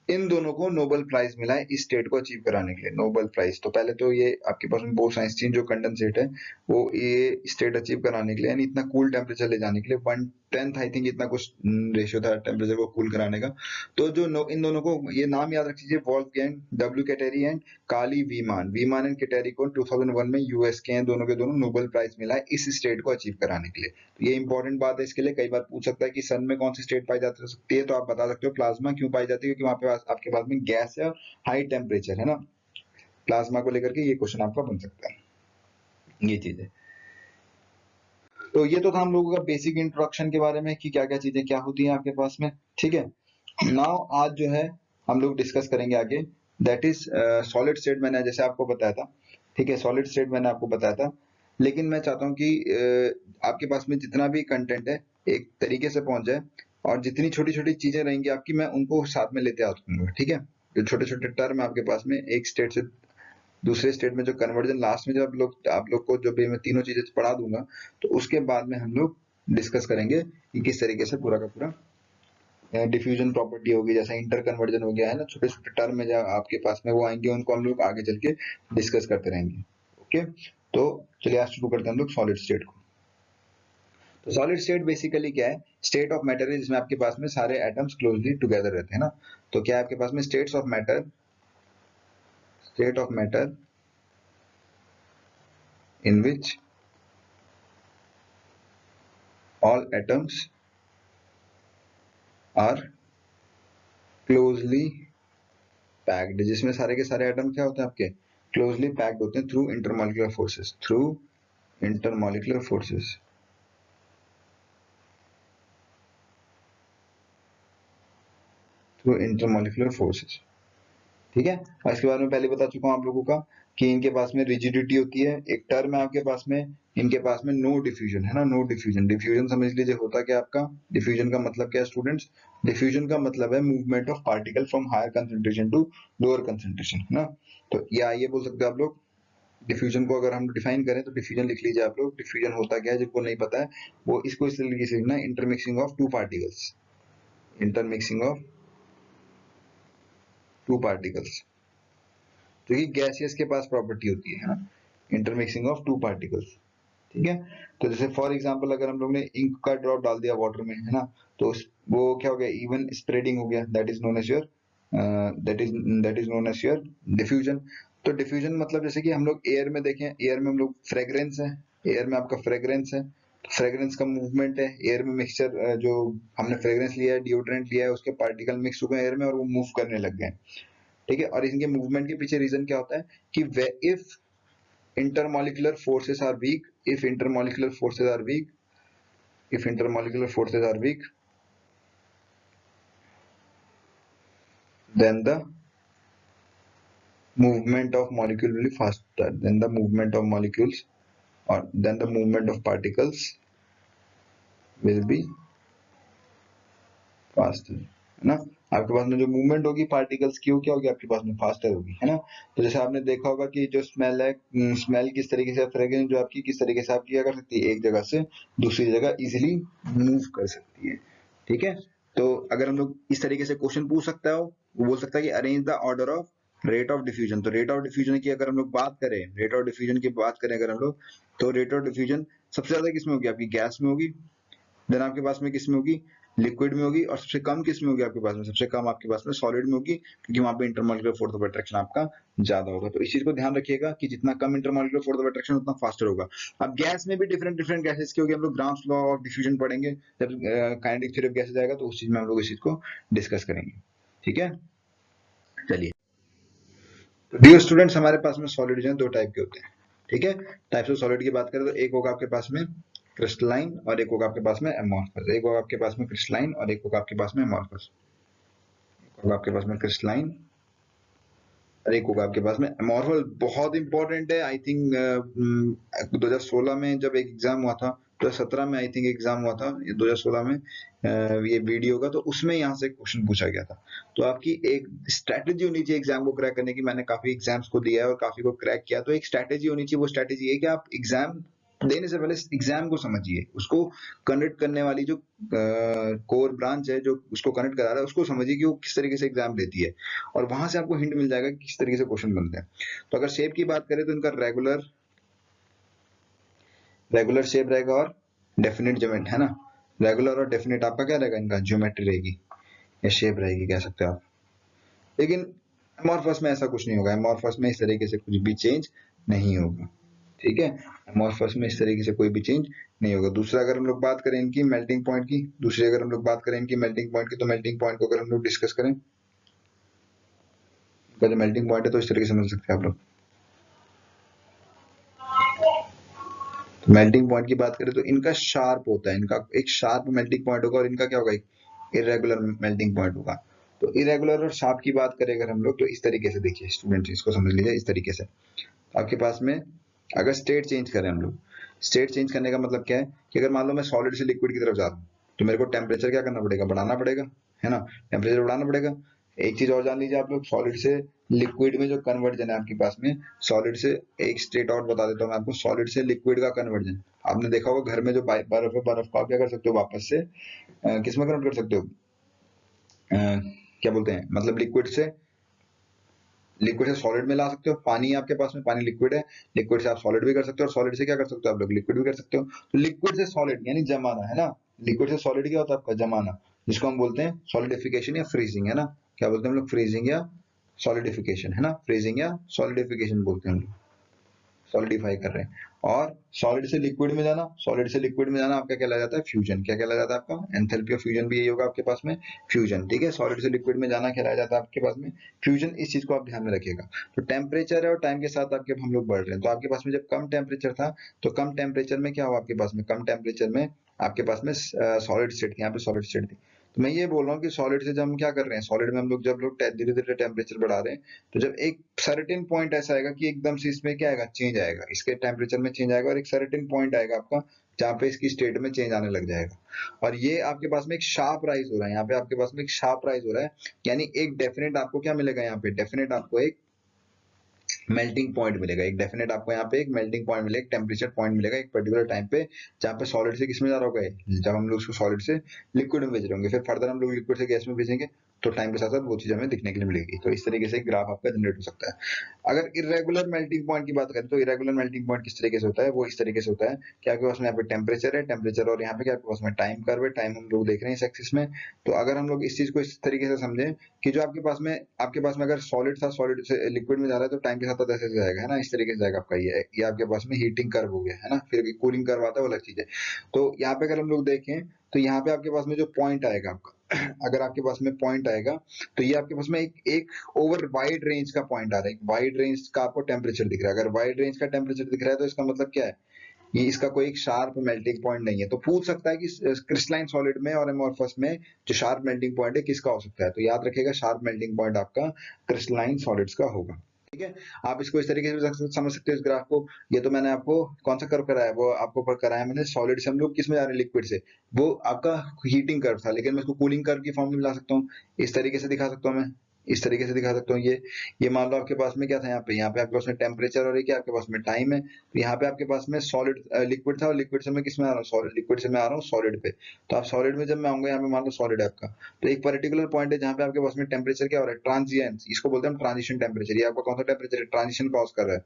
इन दोनों को नोबेल प्राइज मिला है इस स्टेट को अचीव कराने के लिए, नोबेल प्राइज। तो पहले तो ये आपके पास में बोसाइंस्टीन जो कंडेंसेट है, वो ये स्टेट अचीव कराने के लिए, यानी इतना कूल टेम्परेचर ले जाने के लिए, 1/10 आई थिंक इतना कुछ रेशियो था टेम्परेचर को कूल कराने का। तो जो इन दोनों को ये नाम याद रख लीजिए, Wolfgang W Ketterle and Carl E Wieman. Wieman and Ketterle को 2001 में यूएस के हैं, दोनों के दोनों नोबेल प्राइज मिला है इस स्टेट को अचीव कराने के लिए। तो ये इंपॉर्टेंट बात है, इसके लिए कई बार पूछ सकता है कि सन में कौन सी स्टेट पाई जाती सकती है, तो आप बता सकते हो प्लाज्मा क्यों पाई जाती है, क्योंकि वहां पे आपके पास में गैस है और हाई टेम्परेचर है ना, प्लाज्मा को लेकर के ये क्वेश्चन आपका बन सकता है, ये चीज है। तो ये तो था हम लोगों का बेसिक इंट्रोडक्शन के बारे में कि क्या क्या चीजें क्या होती हैं आपके पास में। ठीक है, नाउ आज जो है हम लोग डिस्कस करेंगे आगे, दैट इज सॉलिड स्टेट। मैंने जैसे आपको बताया था, ठीक है, सॉलिड स्टेट मैंने आपको बताया था, लेकिन मैं चाहता हूँ कि आपके पास में जितना भी कंटेंट है एक तरीके से पहुंच जाए, और जितनी छोटी छोटी चीजें रहेंगी आपकी, मैं उनको साथ में लेते आऊंगा। ठीक है, जो छोटे छोटे टर्म आपके पास में एक स्टेट से दूसरे स्टेट में जो कन्वर्जन लास्ट में जब आप लोग को जब मैं तीनों चीजें पढ़ा दूंगा, तो उसके बाद में हम लोग डिस्कस करेंगे कि किस तरीके से पूरा का पूरा डिफ्यूजन प्रॉपर्टी होगी, जैसा इंटर कन्वर्जन हो गया है ना, छोटे छोटे टर्म में जब आपके पास में वो आएंगे, उनको हम लोग आगे चल के डिस्कस करते रहेंगे। ओके, तो चलिए आज शुरू करते हैं हम लोग सॉलिड स्टेट को। तो सॉलिड स्टेट बेसिकली क्या है, स्टेट ऑफ मैटर है जिसमें आपके पास में सारे एटम्स क्लोजली टुगेदर रहते हैं ना। तो क्या है आपके पास में states of matter, state of matter in which all atoms are closely packed, जिसमें सारे के सारे एटम क्या होते हैं आपके क्लोजली पैक्ड होते हैं through intermolecular forces, through intermolecular forces, through intermolecular forces. ठीक है, और इसके बारे में पहले बता चुका हूं आप लोगों का कि इनके पास में रिजिडिटी होती है, एक टर्म है आपके पास में, इनके पास में नो डिफ्यूजन है ना, नो डिफ्यूजन। डिफ्यूजन समझ लीजिए होता क्या आपका, डिफ्यूजन का मतलब क्या है स्टूडेंट्स, डिफ्यूजन का मतलब है movement of particle from higher concentration to lower concentration, है ना। तो या ये बोल सकते हो आप लोग, डिफ्यूजन को अगर हम डिफाइन करें तो डिफ्यूजन लिख लीजिए आप लोग, डिफ्यूजन होता क्या है, जिनको नहीं पता है वो इसको इस तरीके से लिखना है, intermixing of two particles, intermixing of two particles, जो कि गैसियस के पास प्रॉपर्टी होती है ना, इंटरमिक्सिंग ऑफ टू पार्टिकल्स। ठीक है, तो जैसे फॉर एग्जांपल अगर हम लोग ने इंक का ड्रॉप डाल दिया वाटर में, है ना, तो वो क्या हो गया, इवन स्प्रेडिंग हो गया, that is known as your that is known as your diffusion. तो डिफ्यूजन मतलब जैसे कि हम लोग एयर में देखें, एयर में हम लोग फ्रेग्रेंस है, एयर में आपका फ्रेग्रेंस है, तो फ्रेग्रेंस का मूवमेंट है, एयर में मिक्सचर, जो हमने फ्रेग्रेंस लिया है, डिओड्रेंट लिया है, उसके पार्टिकल मिक्स हो गए एयर में और वो मूव करने लग गए। ठीक है, और इनके मूवमेंट के पीछे रीजन क्या होता है कि if intermolecular forces are weak, if intermolecular forces are weak, if intermolecular forces are weak, then the movement of molecule will be faster, then the movement of molecules or then the movement of particles will be faster, है ना। आपके पास में जो movement होगी particles की, वो क्या होगी आपके पास में फास्टर होगी, है ना। तो जैसे आपने देखा होगा कि जो स्मेल है, स्मेल किस तरीके से, फ्रेग्रेंस जो आपकी किस तरीके से आप किया कर सकती है, एक जगह से दूसरी जगह इजिली मूव कर सकती है। ठीक है, तो अगर हम लोग इस तरीके से क्वेश्चन पूछ सकता है, वो बोल सकता है कि arrange the order of rate of diffusion. तो रेट ऑफ डिफ्यूजन की अगर हम लोग बात करें, रेट ऑफ डिफ्यूजन की बात करें अगर हम लोग, तो रेट ऑफ डिफ्यूजन सबसे ज्यादा किसमें होगी, आपकी गैस में होगी, देन आपके पास में किसमें होगी, लिक्विड में होगी, और सबसे कम किस में होगी आपके पास में, सबसे कम आपके पास में सॉलिड में होगी, क्योंकि वहां पे इंटरमॉलिक्यूलर फोर्स ऑफ अट्रैक्शन आपका ज्यादा होगा। तो इस चीज को ध्यान रखिएगा कि जितना कम इंटरमॉलिक्यूलर फोर्स ऑफ अट्रैक्शन उतना फास्टर होगा। अब गैस में भी डिफरेंट डिफरेंट गैसेस की होगी, हम लोग ग्राम्स लॉ ऑफ डिफ्यूजन पढ़ेंगे जब काइनेटिक थ्योरी ऑफ गैसेस आएगा, तो उस चीज में हम लोग इस चीज को डिस्कस करेंगे। ठीक है, चलिए। तो डियर स्टूडेंट्स, हमारे पास में सॉलिड जो है दो टाइप के होते हैं। ठीक है, टाइप्स ऑफ सॉलिड की बात करें तो एक होगा आपके पास में क्रिस्टलाइन और एक होगा आपके पास में एमॉर्फस। एक होगा आपके पास में क्रिस्टलाइन और एक होगा आपके पास में एमॉर्फस। होगा आपके पास में क्रिस्टलाइन और एक होगा आपके पास में एमॉर्फस। बहुत इंपॉर्टेंट है। आई थिंक 2016 में जब एक एग्जाम हुआ था, 2017 में आई थिंक एग्जाम हुआ था, 2016 में ये वीडियो का, तो उसमें यहाँ से क्वेश्चन पूछा गया था। तो आपकी एक स्ट्रैटेजी होनी चाहिए एग्जाम को क्रैक करने की। मैंने काफी एग्जाम्स को दिया है और काफी को क्रैक किया, तो एक स्ट्रैटेजी होनी चाहिए। वो स्ट्रैटेजी है कि आप एग्जाम देने से पहले एग्जाम को समझिए, उसको कंडक्ट करने वाली जो कोर ब्रांच है जो उसको कंडक्ट करा रहा है उसको समझिए कि वो किस तरीके से एग्जाम लेती है, और वहां से आपको हिंट मिल जाएगा कि किस तरीके से क्वेश्चन बनते हैं। तो अगर शेप की बात करें तो इनका रेगुलर शेप रहेगा और डेफिनेट ज्योमेट्री है ना। रेगुलर और डेफिनेट आपका क्या रहेगा, इनका ज्योमेट्री रहेगी या शेप रहेगी कह सकते हो आप। लेकिन एमॉर्फस में ऐसा कुछ नहीं होगा, एमॉर्फस में इस तरीके से कुछ भी चेंज नहीं होगा। ठीक है, एमॉर्फस में इस तरीके से कोई भी चेंज नहीं होगा। दूसरा अगर हम लोग बात करें इनकी मेल्टिंग पॉइंट की, मेल्टिंग पॉइंट की, तो मेल्टिंग पॉइंट को अगर हम लोग डिस्कस करें, इनका जो मेल्टिंग पॉइंट है तो इस तरीके से समझ सकते हैं आप लोग। तो मेल्टिंग पॉइंट की बात करें तो इनका शार्प होता है, इनका एक शार्प मेल्टिंग पॉइंट होगा, और इनका क्या होगा, एक इरेगुलर मेल्टिंग पॉइंट होगा। तो इरेगुलर और शार्प की बात करें अगर हम लोग, तो इस तरीके से देखिए स्टूडेंट, इसको समझ लीजिए इस तरीके से। आपके पास में अगर स्टेट चेंज करें हम लोग, स्टेट चेंज करने का मतलब क्या है कि अगर मान लो मैं सॉलिड से लिक्विड की तरफ जा रहा हूँ, तो मेरे को टेम्परेचर क्या करना पड़ेगा, बढ़ाना पड़ेगा, है ना। टेम्परेचर बढ़ाना पड़ेगा। एक चीज और जान लीजिए आप लोग, सॉलिड से लिक्विड में जो कन्वर्जन है आपके पास में, सॉलिड से एक स्टेट और बता देता हूँ मैं आपको, सॉलिड से लिक्विड का कन्वर्जन आपने देखा होगा घर में जो बर्फ है, बर्फ को आप क्या कर सकते हो वापस से किस में कन्वर्ट कर सकते हो, क्या बोलते हैं, मतलब लिक्विड से सॉलिड में ला सकते हो। पानी है आपके पास में, पानी लिक्विड है, लिक्विड से आप सॉलिड भी कर सकते हो, और सॉलिड से क्या कर सकते हो आप लोग, लिक्विड भी कर सकते हो। तो लिक्विड से सॉलिड यानी जमाना, है ना। लिक्विड से सॉलिड क्या होता है आपका, जमाना, जिसको हम बोलते हैं सॉलिडिफिकेशन या फ्रीजिंग, है ना। क्या बोलते हैं हम लोग, फ्रीजिंग या सॉलिडिफिकेशन, है ना, फ्रीजिंग या सॉलिडिफिकेशन बोलते हैं हम लोग, सॉलिडिफाई कर रहे हैं। और सॉलिड से लिक्विड में जाना, सॉलिड से लिक्विड में जाना आपका क्या कहलाया जाता है, फ्यूजन। क्या कहलाया जाता है आपका, एंथैल्पी ऑफ फ्यूजन भी यही होगा आपके पास में, फ्यूजन। ठीक है, सॉलिड से लिक्विड में जाना कहलाया जाता है आपके पास में फ्यूजन। इस चीज को आप ध्यान में रखिएगा। तो टेम्परेचर है और टाइम के साथ आपके हम लोग बढ़ रहे हैं, तो आपके पास में जब कम टेम्परेचर था, तो कम टेम्परेचर में क्या हुआ आपके पास में, कम टेम्परेचर में आपके पास में सॉलिड स्टेट थी, यहाँ पे सॉलिड स्टेट थी। तो मैं ये बोल रहा हूँ कि सॉलिड से जब हम क्या कर रहे हैं, सॉलिड में हम लोग जब लोग धीरे धीरे टेम्परेचर बढ़ा रहे हैं, तो जब एक सर्टेन पॉइंट ऐसा आएगा कि एकदम से इसमें क्या आएगा, चेंज आएगा, इसके टेम्परेचर में चेंज आएगा, और एक सर्टेन पॉइंट आएगा आपका जहाँ पे इसकी स्टेट में चेंज आने लग जाएगा। और ये आपके पास में एक शार्प राइज हो रहा है, यहाँ पे आपके पास में एक शार्प राइज हो रहा है, यानी एक डेफिनेट आपको क्या मिलेगा, यहाँ पे डेफिनेट आपको एक मेल्टिंग पॉइंट मिलेगा, एक डेफिनेट आपको यहाँ पे एक मेल्टिंग पॉइंट मिलेगा, एक टेम्परेचर पॉइंट मिलेगा एक पर्टिकुलर टाइम पे, जहाँ पे सॉलिड से किसमें जा रहा होगा, जब हम लोग उसको सॉलिड से लिक्विड में भेज रहे होंगे, फिर फर्दर हम लोग लिक्विड से गैस में भेजेंगे, तो टाइम के साथ साथ वो चीज हमें दिखने के लिए मिलेगी। तो इस तरीके से ग्राफ आपका जनरेट हो सकता है। अगर इरेगुलर मेल्टिंग पॉइंट की बात करें, तो इरेगुलर मेल्टिंग पॉइंट किस तरीके से होता है, वो इस तरीके से होता है कि आपके पास में यहाँ पे टेम्परेचर है, टेम्परेचर, और यहाँ पे क्या आपके पास में टाइम कर्व है, टाइम हम लोग देख रहे हैं इस एक्सिस में। तो अगर हम लोग इस चीज को इस तरीके से समझें कि जो आपके पास में अगर सॉलिड था, सॉलिड से लिक्विड में जा रहा है, तो टाइम के साथ साथ ऐसे जाएगा, है ना, इस तरीके से जाएगा आपका। ये आपके पास में हीटिंग कर्व हो गया, है ना, फिर कूलिंग कर्व आता है, वो अलग चीज है। तो यहाँ पे अगर हम लोग देखें, तो यहाँ पे आपके पास में जो पॉइंट आएगा आपका अगर आपके पास में पॉइंट आएगा, तो ये आपके पास में एक ओवर वाइड रेंज का पॉइंट आ रहा है, वाइड रेंज का आपको टेम्परेचर दिख रहा है। अगर वाइड रेंज का टेम्परेचर दिख रहा है, तो इसका मतलब क्या है, ये इसका कोई एक शार्प मेल्टिंग पॉइंट नहीं है। तो पूछ सकता है कि क्रिस्टलाइन सॉलिड में और एमोर्फस में जो शार्प मेल्टिंग पॉइंट है किसका हो सकता है, तो याद रखिएगा शार्प मेल्टिंग पॉइंट आपका क्रिस्टलाइन सॉलिड्स का होगा। ठीक है, आप इसको इस तरीके से समझ सकते हो इस ग्राफ को। ये तो मैंने आपको कौन सा कर्व कराया, वो आपको कराया मैंने सॉलिड से हम लोग किस में जा रहे हैं, लिक्विड से। वो आपका हीटिंग कर्व था, लेकिन मैं इसको कूलिंग कर्व की फॉर्म में ला सकता हूँ, इस तरीके से दिखा सकता हूँ मैं, इस तरीके से दिखा सकता हूँ। ये मान लो आपके पास में क्या था, यहाँ पे आपके पास में टेम्परेचर, और ये क्या आपके पास में टाइम है। तो यहाँ पे आपके पास में सॉलिड लिक्विड था, और लिक्विड से मैं किस में आ रहा हूँ, सॉलिड, लिक्विड से मैं आ रहा हूँ सॉलिड पे। तो आप सॉलिड में जब मैं आऊंगा, यहाँ पे मान लो सॉलिड है आपका, तो एक पर्टिकुलर पॉइंट है जहाँ पे आपके पास में टेम्परेचर क्या हो रहा है, ट्रांजिएंट, इसको बोलते हैं ट्रांजिशन टेम्परेचर। ये आपका कौन सा टेम्परेचर है, ट्रांजिशन कॉज कर रहा है,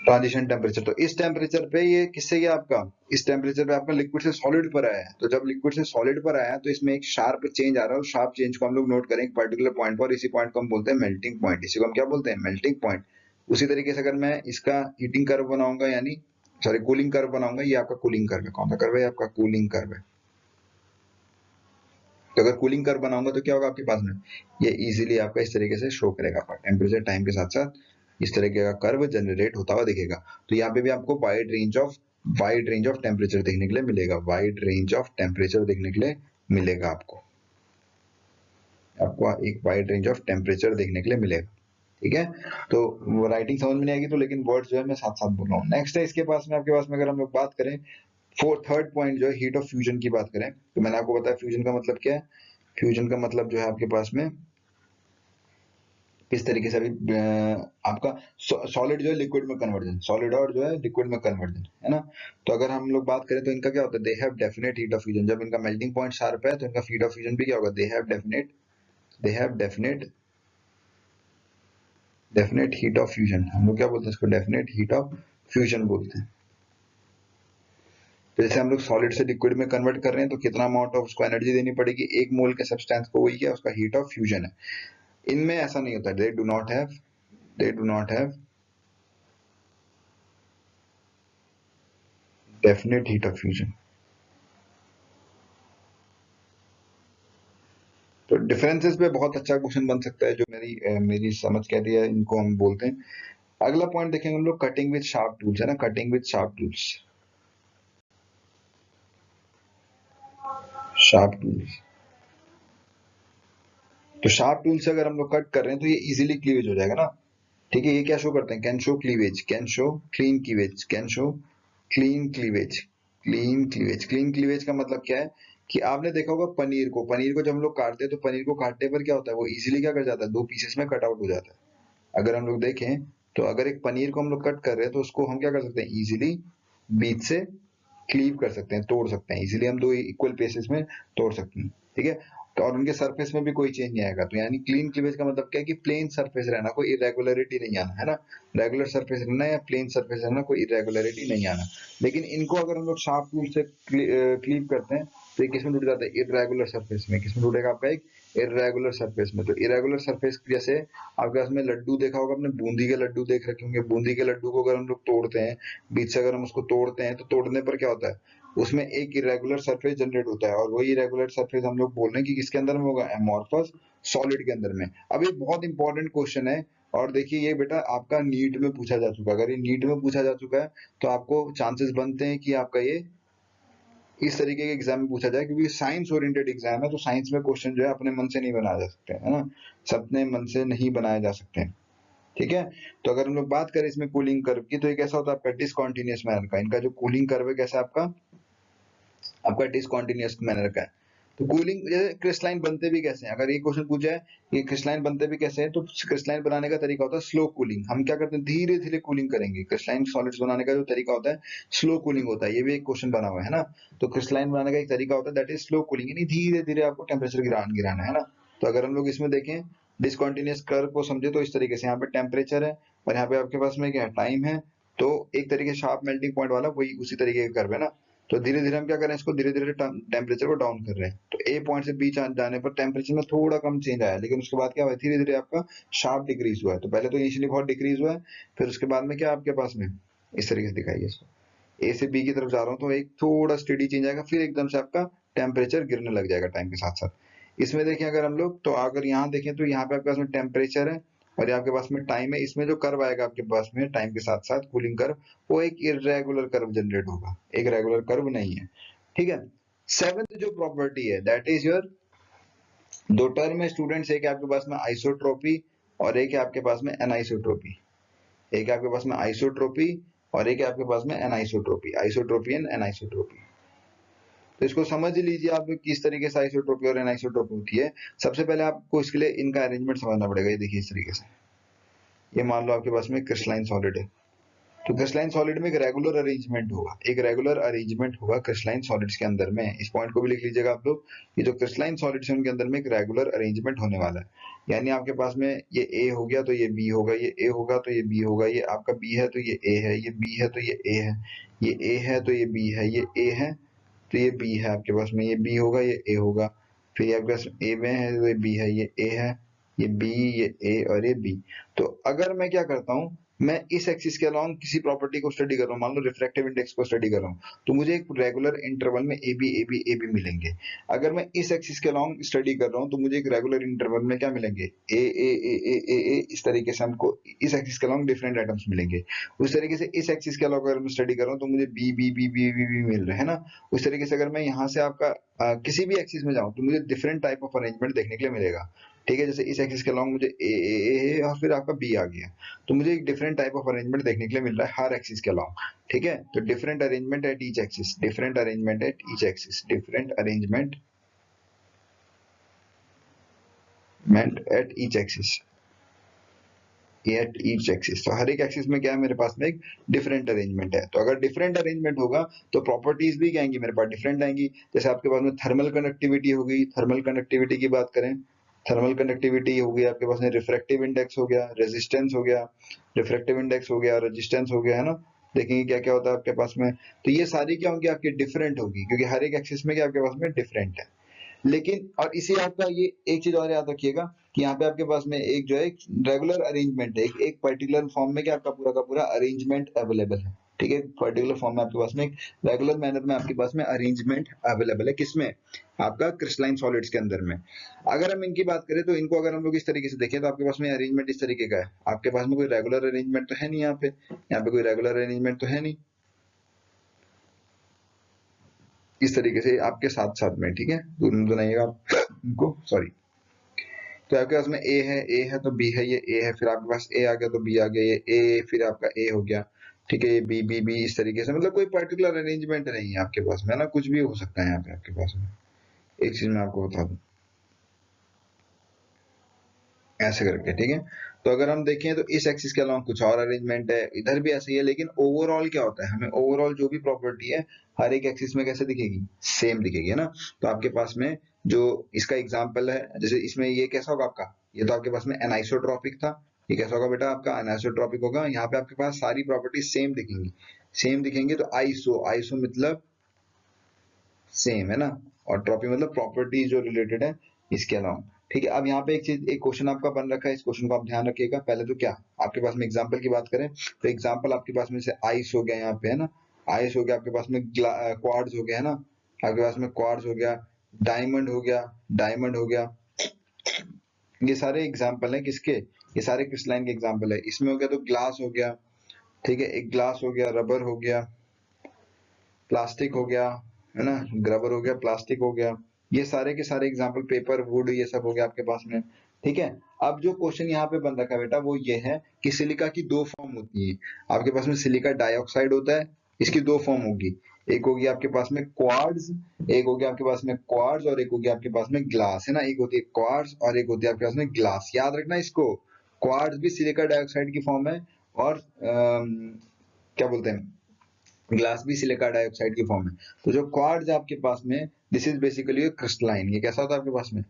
ट्रांजिशन टेम्परेचर, तो इस टेम्परेचर पे ये किससे गया आपका, इस टेम्परेचर पे आपका लिक्विड से सॉलिड पर आया है। तो जब लिक्विड से सॉलिड पर आया है तो इसमें एक शार्प चेंज आ रहा है, और शार्प चेंज को हम लोग नोट करें एक पर्टिकुलर पॉइंट पर, इसी पॉइंट को हम बोलते हैं मेल्टिंग पॉइंट। इसी को हम क्या बोलते हैं, मेल्टिंग पॉइंट। उसी तरीके से अगर मैं इसका हीटिंग कर्व बनाऊंगा, यानी सॉरी कूलिंग कर्व बनाऊंगा, ये आपका कूलिंग कर्व है। कौन सा कर्व है, आपका कूलिंग कर्व है। तो अगर कूलिंग कर्व बनाऊंगा तो क्या होगा आपके पास में, ये इजीली आपका इस तरीके से शो करेगा, टेम्परेचर टाइम के साथ साथ इस तरीके का कर्व जनरेट होता हुआ दिखेगा। तो यहाँ पे भी आपको वाइड रेंज ऑफ टेम्परेचर देखने के लिए मिलेगा, वाइड रेंज ऑफ टेम्परेचर देखने के लिए मिलेगा आपको आपको एक वाइड रेंज ऑफ टेम्परेचर देखने के लिए मिलेगा। ठीक है, तो राइटिंग समझ में नहीं आएगी तो, लेकिन वर्ड्स जो है मैं साथ साथ बोल रहा हूँ। नेक्स्ट है इसके पास में आपके पास में, अगर हम लोग बात करें थर्ड पॉइंट जो है हीट ऑफ फ्यूजन की बात करें, तो मैंने आपको बताया फ्यूजन का मतलब क्या है। फ्यूजन का मतलब जो है आपके पास में किस तरीके से अभी आपका सॉलिड जो है लिक्विड में कन्वर्जन, सॉलिड और जो है लिक्विड में कन्वर्जन, है ना। तो अगर हम लोग बात करें तो इनका क्या होता है, they have definite heat of fusion. जब इनका मेल्टिंग पॉइंट शार्प है तो इनका हीट ऑफ फ्यूजन भी क्या होगा, they have definite heat of fusion. हम लोग क्या बोलते हैं इसको, डेफिनेट हीट ऑफ फ्यूजन बोलते हैं। तो जैसे हम लोग सॉलिड से लिक्विड में कन्वर्ट कर रहे हैं तो कितना अमाउंट ऑफ उसको एनर्जी देनी पड़ेगी, एक मोल के सब्सटेंस को, वही क्या उसका हीट ऑफ फ्यूजन है। इनमें ऐसा नहीं होता, they do not have definite heat of fusion. तो डिफरेंसेस पे बहुत अच्छा क्वेश्चन बन सकता है, जो मेरी समझ कहती है, इनको हम बोलते हैं। अगला पॉइंट देखेंगे हम लोग, कटिंग विद शार्प टूल्स, है ना, cutting with sharp tools, sharp tools. तो शार्प टूल से अगर हम लोग कट कर रहे हैं तो ये इजीली क्लीवेज हो जाएगा ना। ठीक है, ये क्या शो करते हैं, can show cleavage, can show clean cleavage, can show clean cleavage, clean cleavage का मतलब क्या है कि आपने देखा होगा पनीर को जब हम लोग काटते हैं तो पनीर को काटने पर क्या होता है, वो इजीली क्या कर जाता है, दो पीसेस में कट आउट हो जाता है। अगर हम लोग देखें तो अगर एक पनीर को हम लोग कट कर रहे हैं तो उसको हम क्या कर सकते हैं, इजीली बीच से क्लीव कर सकते हैं, तोड़ सकते हैं, इजीली हम दो इक्वल पीसेस में तोड़ सकते हैं। ठीक है, तो और उनके सरफेस में भी कोई चेंज नहीं आएगा। तो यानी क्लीन क्लीवेज का मतलब क्या है कि प्लेन सरफेस रहना, कोई इरेगुलरिटी नहीं आना, है ना। रेगुलर सरफेस रहना या प्लेन सरफेस रहना, कोई इरेगुलरिटी नहीं आना। लेकिन इनको अगर हम लोग शार्प टूल से क्लीव करते हैं तो ये किसमें टूट जाता है, इरेगुलर सरफेस में। किसमें टूटेगा आपका, एक इरेगुलर सरफेस में। तो इरेगुलर सरफेस जैसे आपके पास में लड्डू देखा होगा आपने, बूंदी के लड्डू देख रखे होंगे। बूंदी के लड्डू को अगर हम लोग तोड़ते हैं, बीच से अगर हम उसको तोड़ते हैं तो तोड़ने पर क्या होता है, उसमें एक इरेगुलर सरफेस जनरेट होता है, और वही इरेगुलर सरफेस हम लोग बोल रहे हैं कि किसके अंदर में होगा, एमोर्फस सॉलिड के अंदर में। अब ये बहुत इंपॉर्टेंट क्वेश्चन है, और देखिए ये बेटा आपका नीट में पूछा जा चुका है। अगर ये नीट में पूछा जा चुका है तो आपको चांसेस बनते हैं कि आपका ये इस तरीके के एग्जाम में पूछा जाए, क्योंकि साइंस ओरिएंटेड एग्जाम है। तो साइंस में क्वेश्चन जो है अपने मन से नहीं बनाए जा सकते, है ना, सबने मन से नहीं बनाए जा सकते। ठीक है, तो अगर हम लोग बात करें इसमें कूलिंग कर्व की, तो ये कैसा होता है आपका, डिसकंटीन्यूअस मैनर का। इनका जो कूलिंग कर्व है कैसा आपका डिसकंटीन्यूअस मैनर का है। तो कूलिंग जैसे क्रिस्टलाइन बनते भी कैसे हैं, अगर ये क्वेश्चन पूछा है कि क्रिस्टलाइन बनते भी कैसे हैं, तो क्रिस्टलाइन बनाने का तरीका होता है स्लो कूलिंग। हम क्या करते हैं, धीरे धीरे कूलिंग करेंगे। क्रिस्टलाइन सॉलिड्स बनाने का जो तरीका होता है स्लो कूलिंग होता है। ये भी एक क्वेश्चन बना हुआ है ना। तो क्रिस्टलाइन बनाने का एक तरीका होता है दैट इज स्लो कूलिंग, यानी धीरे धीरे आपको टेम्परेचर गिराना है ना। तो अगर हम लोग इसमें देखें डिसकंटीन्यूअस कर्व को समझे तो इस तरीके से, यहाँ पे टेम्परेचर है और यहाँ पे आपके पास में क्या टाइम है। तो एक तरीके से शार्प मेल्टिंग पॉइंट वाला वही उसी तरीके का कर्व है ना। तो धीरे धीरे हम क्या कर रहे हैं, इसको धीरे धीरे टेम्परेचर को डाउन कर रहे हैं। तो ए पॉइंट से बी जाने पर टेम्परेचर में थोड़ा कम चेंज आया, लेकिन उसके बाद क्या हुआ, धीरे धीरे आपका शार्प डिक्रीज हुआ है। तो पहले तो इनिशियली बहुत डिक्रीज हुआ है, फिर उसके बाद में क्या आपके पास में इस तरीके से दिखाइए इसको, ए से बी की तरफ जा रहा हूँ तो एक थोड़ा स्टेडी चेंज आएगा, फिर एकदम से आपका टेम्परेचर गिरने लग जाएगा टाइम के साथ साथ। इसमें देखें अगर हम लोग, तो अगर यहाँ देखें तो यहाँ पे आपके पास में टेम्परेचर है और आपके पास में टाइम है। इसमें जो कर्व आएगा आपके पास में टाइम के साथ साथ कूलिंग कर्व, वो एक इरेगुलर कर्व जनरेट होगा, एक रेगुलर कर्व नहीं है। ठीक है, सेवेंथ जो प्रॉपर्टी है दैट इज योर, दो टर्म है स्टूडेंट्स, एक है आपके पास में आइसोट्रोपी और एक है आपके पास में एनाइसोट्रोपी। एक है आपके पास में आइसोट्रोपी और एक है आपके पास में एनाइसोट्रोपी, आइसोट्रोपी एंड एनाइसोट्रोपी। तो इसको समझ लीजिए आप किस तरीके से आइसोट्रोपी और एनाइसोट्रोपी होती है। सबसे पहले आपको इसके लिए इनका अरेंजमेंट समझना पड़ेगा। ये देखिए इस तरीके से, ये मान लो आपके पास में क्रिस्टलाइन सॉलिड है, तो क्रिस्टलाइन सॉलिड में एक रेगुलर अरेंजमेंट होगा, एक रेगुलर अरेंजमेंट होगा क्रिस्टलाइन सॉलिड्स के अंदर में। इस पॉइंट को भी लिख लीजिएगा आप लोग, ये जो क्रिस्टलाइन सॉलिड्स है उनके अंदर में एक रेगुलर अरेंजमेंट होने वाला है। यानी आपके पास में ये ए हो गया तो ये बी होगा, ये ए होगा तो ये बी होगा, ये आपका बी है तो ये ए है, ये बी है तो ये ए है, ये ए है तो ये बी है, ये ए है तो ये बी है आपके पास में, ये बी होगा ये ए होगा, फिर ये आपके पास ए में है तो ये बी है, ये ए है, ये बी, ये ए और ये बी। तो अगर मैं क्या करता हूँ, मैं इस एक्सिस के अलॉन्ग किसी प्रॉपर्टी को स्टडी कर रहा हूँ, मान लो रिफ्रैक्टिव इंडेक्स को स्टडी कर रहा हूँ, तो मुझे एक रेगुलर इंटरवल में ए बी मिलेंगे। अगर मैं इस एक्सिस के अलॉन्ग स्टडी कर रहा हूँ तो मुझे एक रेगुलर इंटरवल में क्या मिलेंगे, ए, इस तरीके से हमको इस एक्सिस के अलॉन्ग डिफरेंट आइटम्स मिलेंगे। उस तरीके से इस एक्सिस के अलॉन्ग अगर मैं स्टडी कर रहा हूँ तो मुझे बी मिल रहे हैं ना। उस तरीके से अगर मैं यहाँ से आपका किसी भी एक्सिस में जाऊँ तो मुझे डिफरेंट टाइप ऑफ अरेंजमेंट देखने के लिए मिलेगा। ठीक है, जैसे इस एक्सिस के अलॉन्ग मुझे ए और फिर आपका बी आ गया, तो मुझे एक डिफरेंट टाइप ऑफ अरेंजमेंट देखने के लिए मिल रहा है हर एक्सिस के अलॉन्ग। ठीक है, तो different arrangement at each axis, different arrangement at each axis, different arrangement at each axis, at each axis. तो हर एक एक्सिस में क्या है मेरे पास में एक डिफरेंट अरेंजमेंट है। तो अगर डिफरेंट अरेंजमेंट होगा तो प्रॉपर्टीज भी क्या आएंगी मेरे पास, डिफरेंट आएंगी। जैसे आपके पास में थर्मल कंडक्टिविटी हो गई, थर्मल कंडक्टिविटी की बात करें, थर्मल कंडक्टिविटी हो गई आपके पास में, रिफ्रैक्टिव इंडेक्स हो गया, रेजिस्टेंस हो गया, रिफ्रैक्टिव इंडेक्स हो गया, रेजिस्टेंस हो गया, है ना। देखेंगे क्या क्या होता है आपके पास में। तो ये सारी क्या होंगी आपकी डिफरेंट होगी, क्योंकि हर एक एक्सिस में क्या आपके पास में डिफरेंट है। लेकिन और इसी आपका ये एक चीज और याद रखिएगा कि यहाँ पे आपके पास में एक जो है रेगुलर अरेंजमेंट है, एक पर्टिकुलर फॉर्म में क्या आपका पूरा का पूरा अरेंजमेंट अवेलेबल है। ठीक है, पर्टिकुलर फॉर्म में आपके पास में एक रेगुलर मैनर में आपके पास में अरेंजमेंट अवेलेबल है, किसमें, आपका क्रिस्टलाइन सॉलिड्स के अंदर में। अगर हम इनकी बात करें तो इनको अगर हम लोग इस तरीके से देखें तो आपके पास में अरेंजमेंट इस तरीके का है। आपके पास में कोई रेगुलर अरेंजमेंट तो है नहीं, यहाँ पे कोई रेगुलर अरेंजमेंट तो है नहीं, इस तरीके से आपके साथ साथ में। ठीक है, बनाइएगा आप इनको, सॉरी। तो आपके पास में ए है तो बी है, ये ए है, फिर आपके पास ए आ गया तो बी आ गया, ये ए फिर आपका ए हो गया। ठीक है, ये बी इस तरीके से, मतलब कोई पर्टिकुलर अरेंजमेंट नहीं है आपके पास में, है ना, कुछ भी हो सकता है यहाँ पे आपके पास में। एक चीज मैं आपको बता दूं ऐसे करके। ठीक है, तो अगर हम देखें तो इस एक्सिस के अलावा कुछ और अरेंजमेंट है, इधर भी ऐसे ही है, लेकिन ओवरऑल क्या होता है, हमें ओवरऑल जो भी प्रॉपर्टी है हर एक एक्सिस में कैसे दिखेगी, सेम दिखेगी, है ना। तो आपके पास में जो इसका एग्जांपल है, जैसे इसमें ये कैसा होगा आपका, ये तो आपके पास में एनाइसोट्रॉपिक था, ये कैसा होगा बेटा आपका एनाइसोट्रॉपिक होगा। यहाँ पे आपके पास सारी प्रॉपर्टी सेम दिखेंगी, सेम दिखेंगे। तो आइसो, आइसो मतलब सेम, है ना, और ट्रॉपी मतलब प्रॉपर्टी जो रिलेटेड है इसके अलावा। ठीक है, अब यहाँ पे एक चीज, एक क्वेश्चन आपका बन रखा है, इस क्वेश्चन को आप ध्यान रखिएगा। पहले तो क्या आपके पास में एग्जांपल की बात करें तो एग्जांपल आपके पास में से आइस हो गया, यहाँ पे है ना, आइस हो गया, आपके पास में क्वार्ट्ज हो गया, है ना, आपके पास में क्वार्ट्ज हो गया, डायमंड हो गया, डायमंड हो गया। ये सारे एग्जाम्पल है किसके, ये सारे क्रिस्टलाइन के एग्जाम्पल है। इसमें हो गया तो ग्लास हो गया, ठीक है, एक ग्लास हो गया, रबर हो गया, प्लास्टिक हो गया, है ना, रबर हो गया, प्लास्टिक हो गया, ये सारे के सारे एग्जांपल, पेपर, वुड, ये सब हो गया आपके पास में। ठीक है, अब जो क्वेश्चन यहाँ पे बन रखा है बेटा वो ये है कि सिलिका की दो फॉर्म होती है आपके पास में, सिलिका डाइऑक्साइड होता है, इसकी दो फॉर्म होगी, एक होगी आपके पास में क्वार्ट्ज, एक होगी आपके पास में क्वार्ट्ज, और एक होगी आपके पास में ग्लास, है ना, एक होती है क्वार्ट्ज और एक होती है आपके पास में ग्लास। याद रखना इसको, क्वार्ट्ज भी सिलिका डाइऑक्साइड की फॉर्म है, और क्या बोलते हैं, ग्लास भी सिलिका डाइऑक्साइड की फॉर्म है। तो जो क्वार्ट्ज है आपके पास में, दिस इज बेसिकली क्रिस्टलाइन। ये कैसा होता है आपके पास में,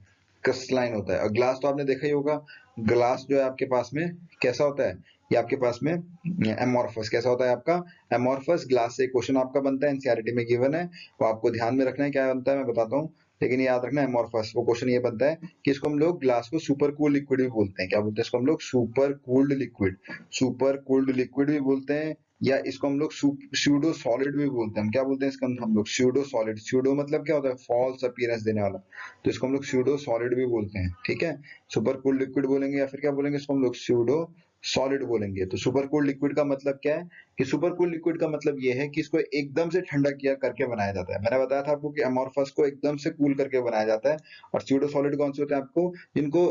क्रिस्टलाइन होता है। और ग्लास तो आपने देखा ही होगा, ग्लास जो है आपके पास में कैसा होता है, ये आपके पास में एमोर्फस कैसा होता है आपका, एमोर्फस ग्लास से क्वेश्चन आपका बनता है, एनसीईआरटी में गिवन है, वो आपको ध्यान में रखना है क्या बनता है मैं बताता हूँ, लेकिन याद रखना एमोर्फस वो क्वेश्चन ये बनता है कि इसको हम लोग ग्लास को सुपर कूल लिक्विड भी बोलते हैं। क्या बोलते हैं इसको हम लोग, super cooled liquid, super cooled liquid भी बोलते हैं, या इसको हम लोग स्यूडो सॉलिड भी बोलते हैं। हम क्या बोलते हैं इसका हम लोग, स्यूडो सॉलिड। स्यूडो मतलब क्या होता है, फॉल्स अपीयरेंस देने वाला, तो इसको हम लोग स्यूडो सॉलिड भी बोलते हैं। ठीक है, सुपर कूल्ड लिक्विड बोलेंगे या फिर क्या बोलेंगे इसको हम लोग, स्यूडो सॉलिड बोलेंगे। तो सुपर कूल्ड लिक्विड का मतलब क्या है, कि सुपर कूल्ड लिक्विड का मतलब ये है कि इसको एकदम से ठंडा किया करके बनाया जाता है। मैंने बताया था आपको कि अमोर्फस को एकदम से कूल करके बनाया जाता है, और स्यूडो सॉलिड कौन से होते हैं आपको, जिनको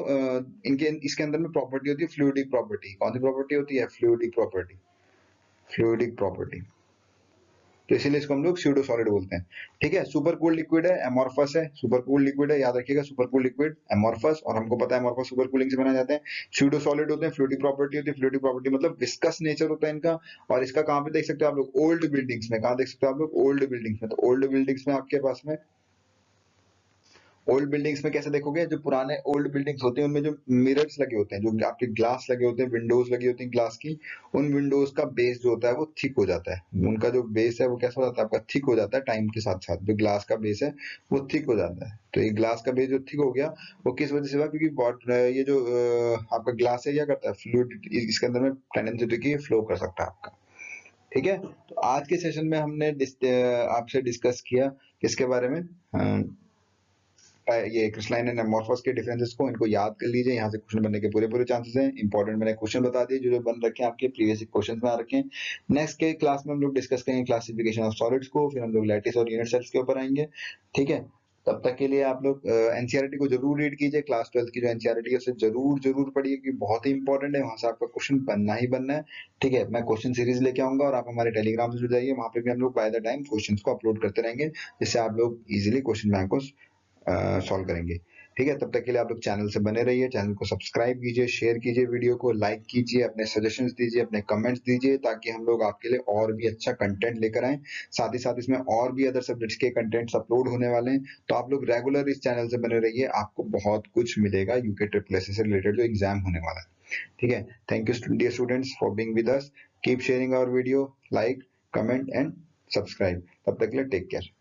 इनके इसके अंदर में प्रॉपर्टी होती है फ्लूइडिक प्रॉपर्टी। कौन सी प्रॉपर्टी होती है, फ्लूइडिक प्रॉपर्टी, फ्लूइडिक प्रॉपर्टी। तो इसीलिए इसको हम लोग स्यूडो सॉलिड बोलते हैं। ठीक है, सुपर कूल लिक्विड है, एमोर्फस है, सुपर कूल लिक्विड है, याद रखिएगा, सुपर कूल लिक्विड, एमोर्फस, और हमको पता है एमोर्फस सुपर कूलिंग से बनाए जाते हैं। स्यूडो सॉलिड होते हैं, फ्लूइडी प्रॉपर्टी होती है, फ्लूइडी प्रॉपर्टी मतलब विस्कस नेचर होता है इनका। और इसका कहाँ पे देख सकते हो आप लोग, ओल्ड बिल्डिंग्स में। कहाँ देख सकते हो आप लोग, ओल्ड बिल्डिंग्स में। तो ओल्ड बिल्डिंग्स में आपके पास में, ओल्ड बिल्डिंग्स में कैसे देखोगे, जो पुराने ओल्ड बिल्डिंग्स होते हैं उनमें जो मिरर्स लगे होते हैं, जो आपके ग्लास लगे होते हैं, विंडोज लगी होती हैं ग्लास की, उन विंडोज का बेस जो होता है वो थिक हो जाता है। उनका जो बेस है वो कैसा हो जाता है आपका, थिक हो जाता है टाइम के साथ साथ। जो ग्लास का बेस है वो थिक हो जाता है। तो ये ग्लास का बेस जो थिक हो गया वो किस वजह से हुआ, क्योंकि ये जो आपका ग्लास है क्या करता है, फ्लूइड इसके अंदर में टेंडेंसी होती है कि फ्लो कर सकता है आपका। ठीक है, तो आज के सेशन में हमने आपसे डिस्कस किया किसके बारे में, ये क्रिस्टलाइन एंड एमोर्फस के डिफरेंसेस को, इनको याद कर लीजिए। यहाँ से क्वेश्चन बनने के पूरे पूरे चांसेस हैं। इंपॉर्टेंट मैंने क्वेश्चन बता दिए जो जो बन रखे हैं आपके प्रीवियस क्वेश्चन में आ रखे हैं। नेक्स्ट के क्लास में हम लोग डिस्कस करेंगे क्लासिफिकेशन ऑफ सॉलिड्स को, फिर हम लोग लैटिस और यूनिट सेल्स के ऊपर आएंगे। ठीक है, तब तक के लिए आप लोग एनसीईआरटी को जरूर रीड कीजिए। क्लास 12 की जो एनसीईआरटी है उसे जरूर पढ़िए, कि बहुत ही इंपॉर्टेंट है, वहां से आपका क्वेश्चन बनना ही बनना है। ठीक है, मैं क्वेश्चन सीरीज लेके आऊंगा और आप हमारे टेलीग्राम से जुड़ जाइए, वहां पे भी हम लोग बाय द टाइम क्वेश्चन को अपलोड करते रहेंगे, जिससे आप लोग इजिली क्वेश्चन बैंक को सॉल्व करेंगे। ठीक है, तब तक के लिए आप लोग चैनल से बने रहिए, चैनल को सब्सक्राइब कीजिए, शेयर कीजिए, वीडियो को लाइक कीजिए, अपने सजेशंस दीजिए, अपने कमेंट्स दीजिए, ताकि हम लोग आपके लिए और भी अच्छा कंटेंट लेकर आए। साथ ही साथ इसमें और भी अदर सब्जेक्ट्स के कंटेंट्स अपलोड होने वाले हैं, तो आप लोग रेगुलर इस चैनल से बने रहिए, आपको बहुत कुछ मिलेगा यूके ट्रिपल एसएससी से रिलेटेड जो एग्जाम होने वाला है। ठीक है, thank you dear students for being with us, keep sharing our video, like, comment and subscribe. तब तक के लिए टेक केयर।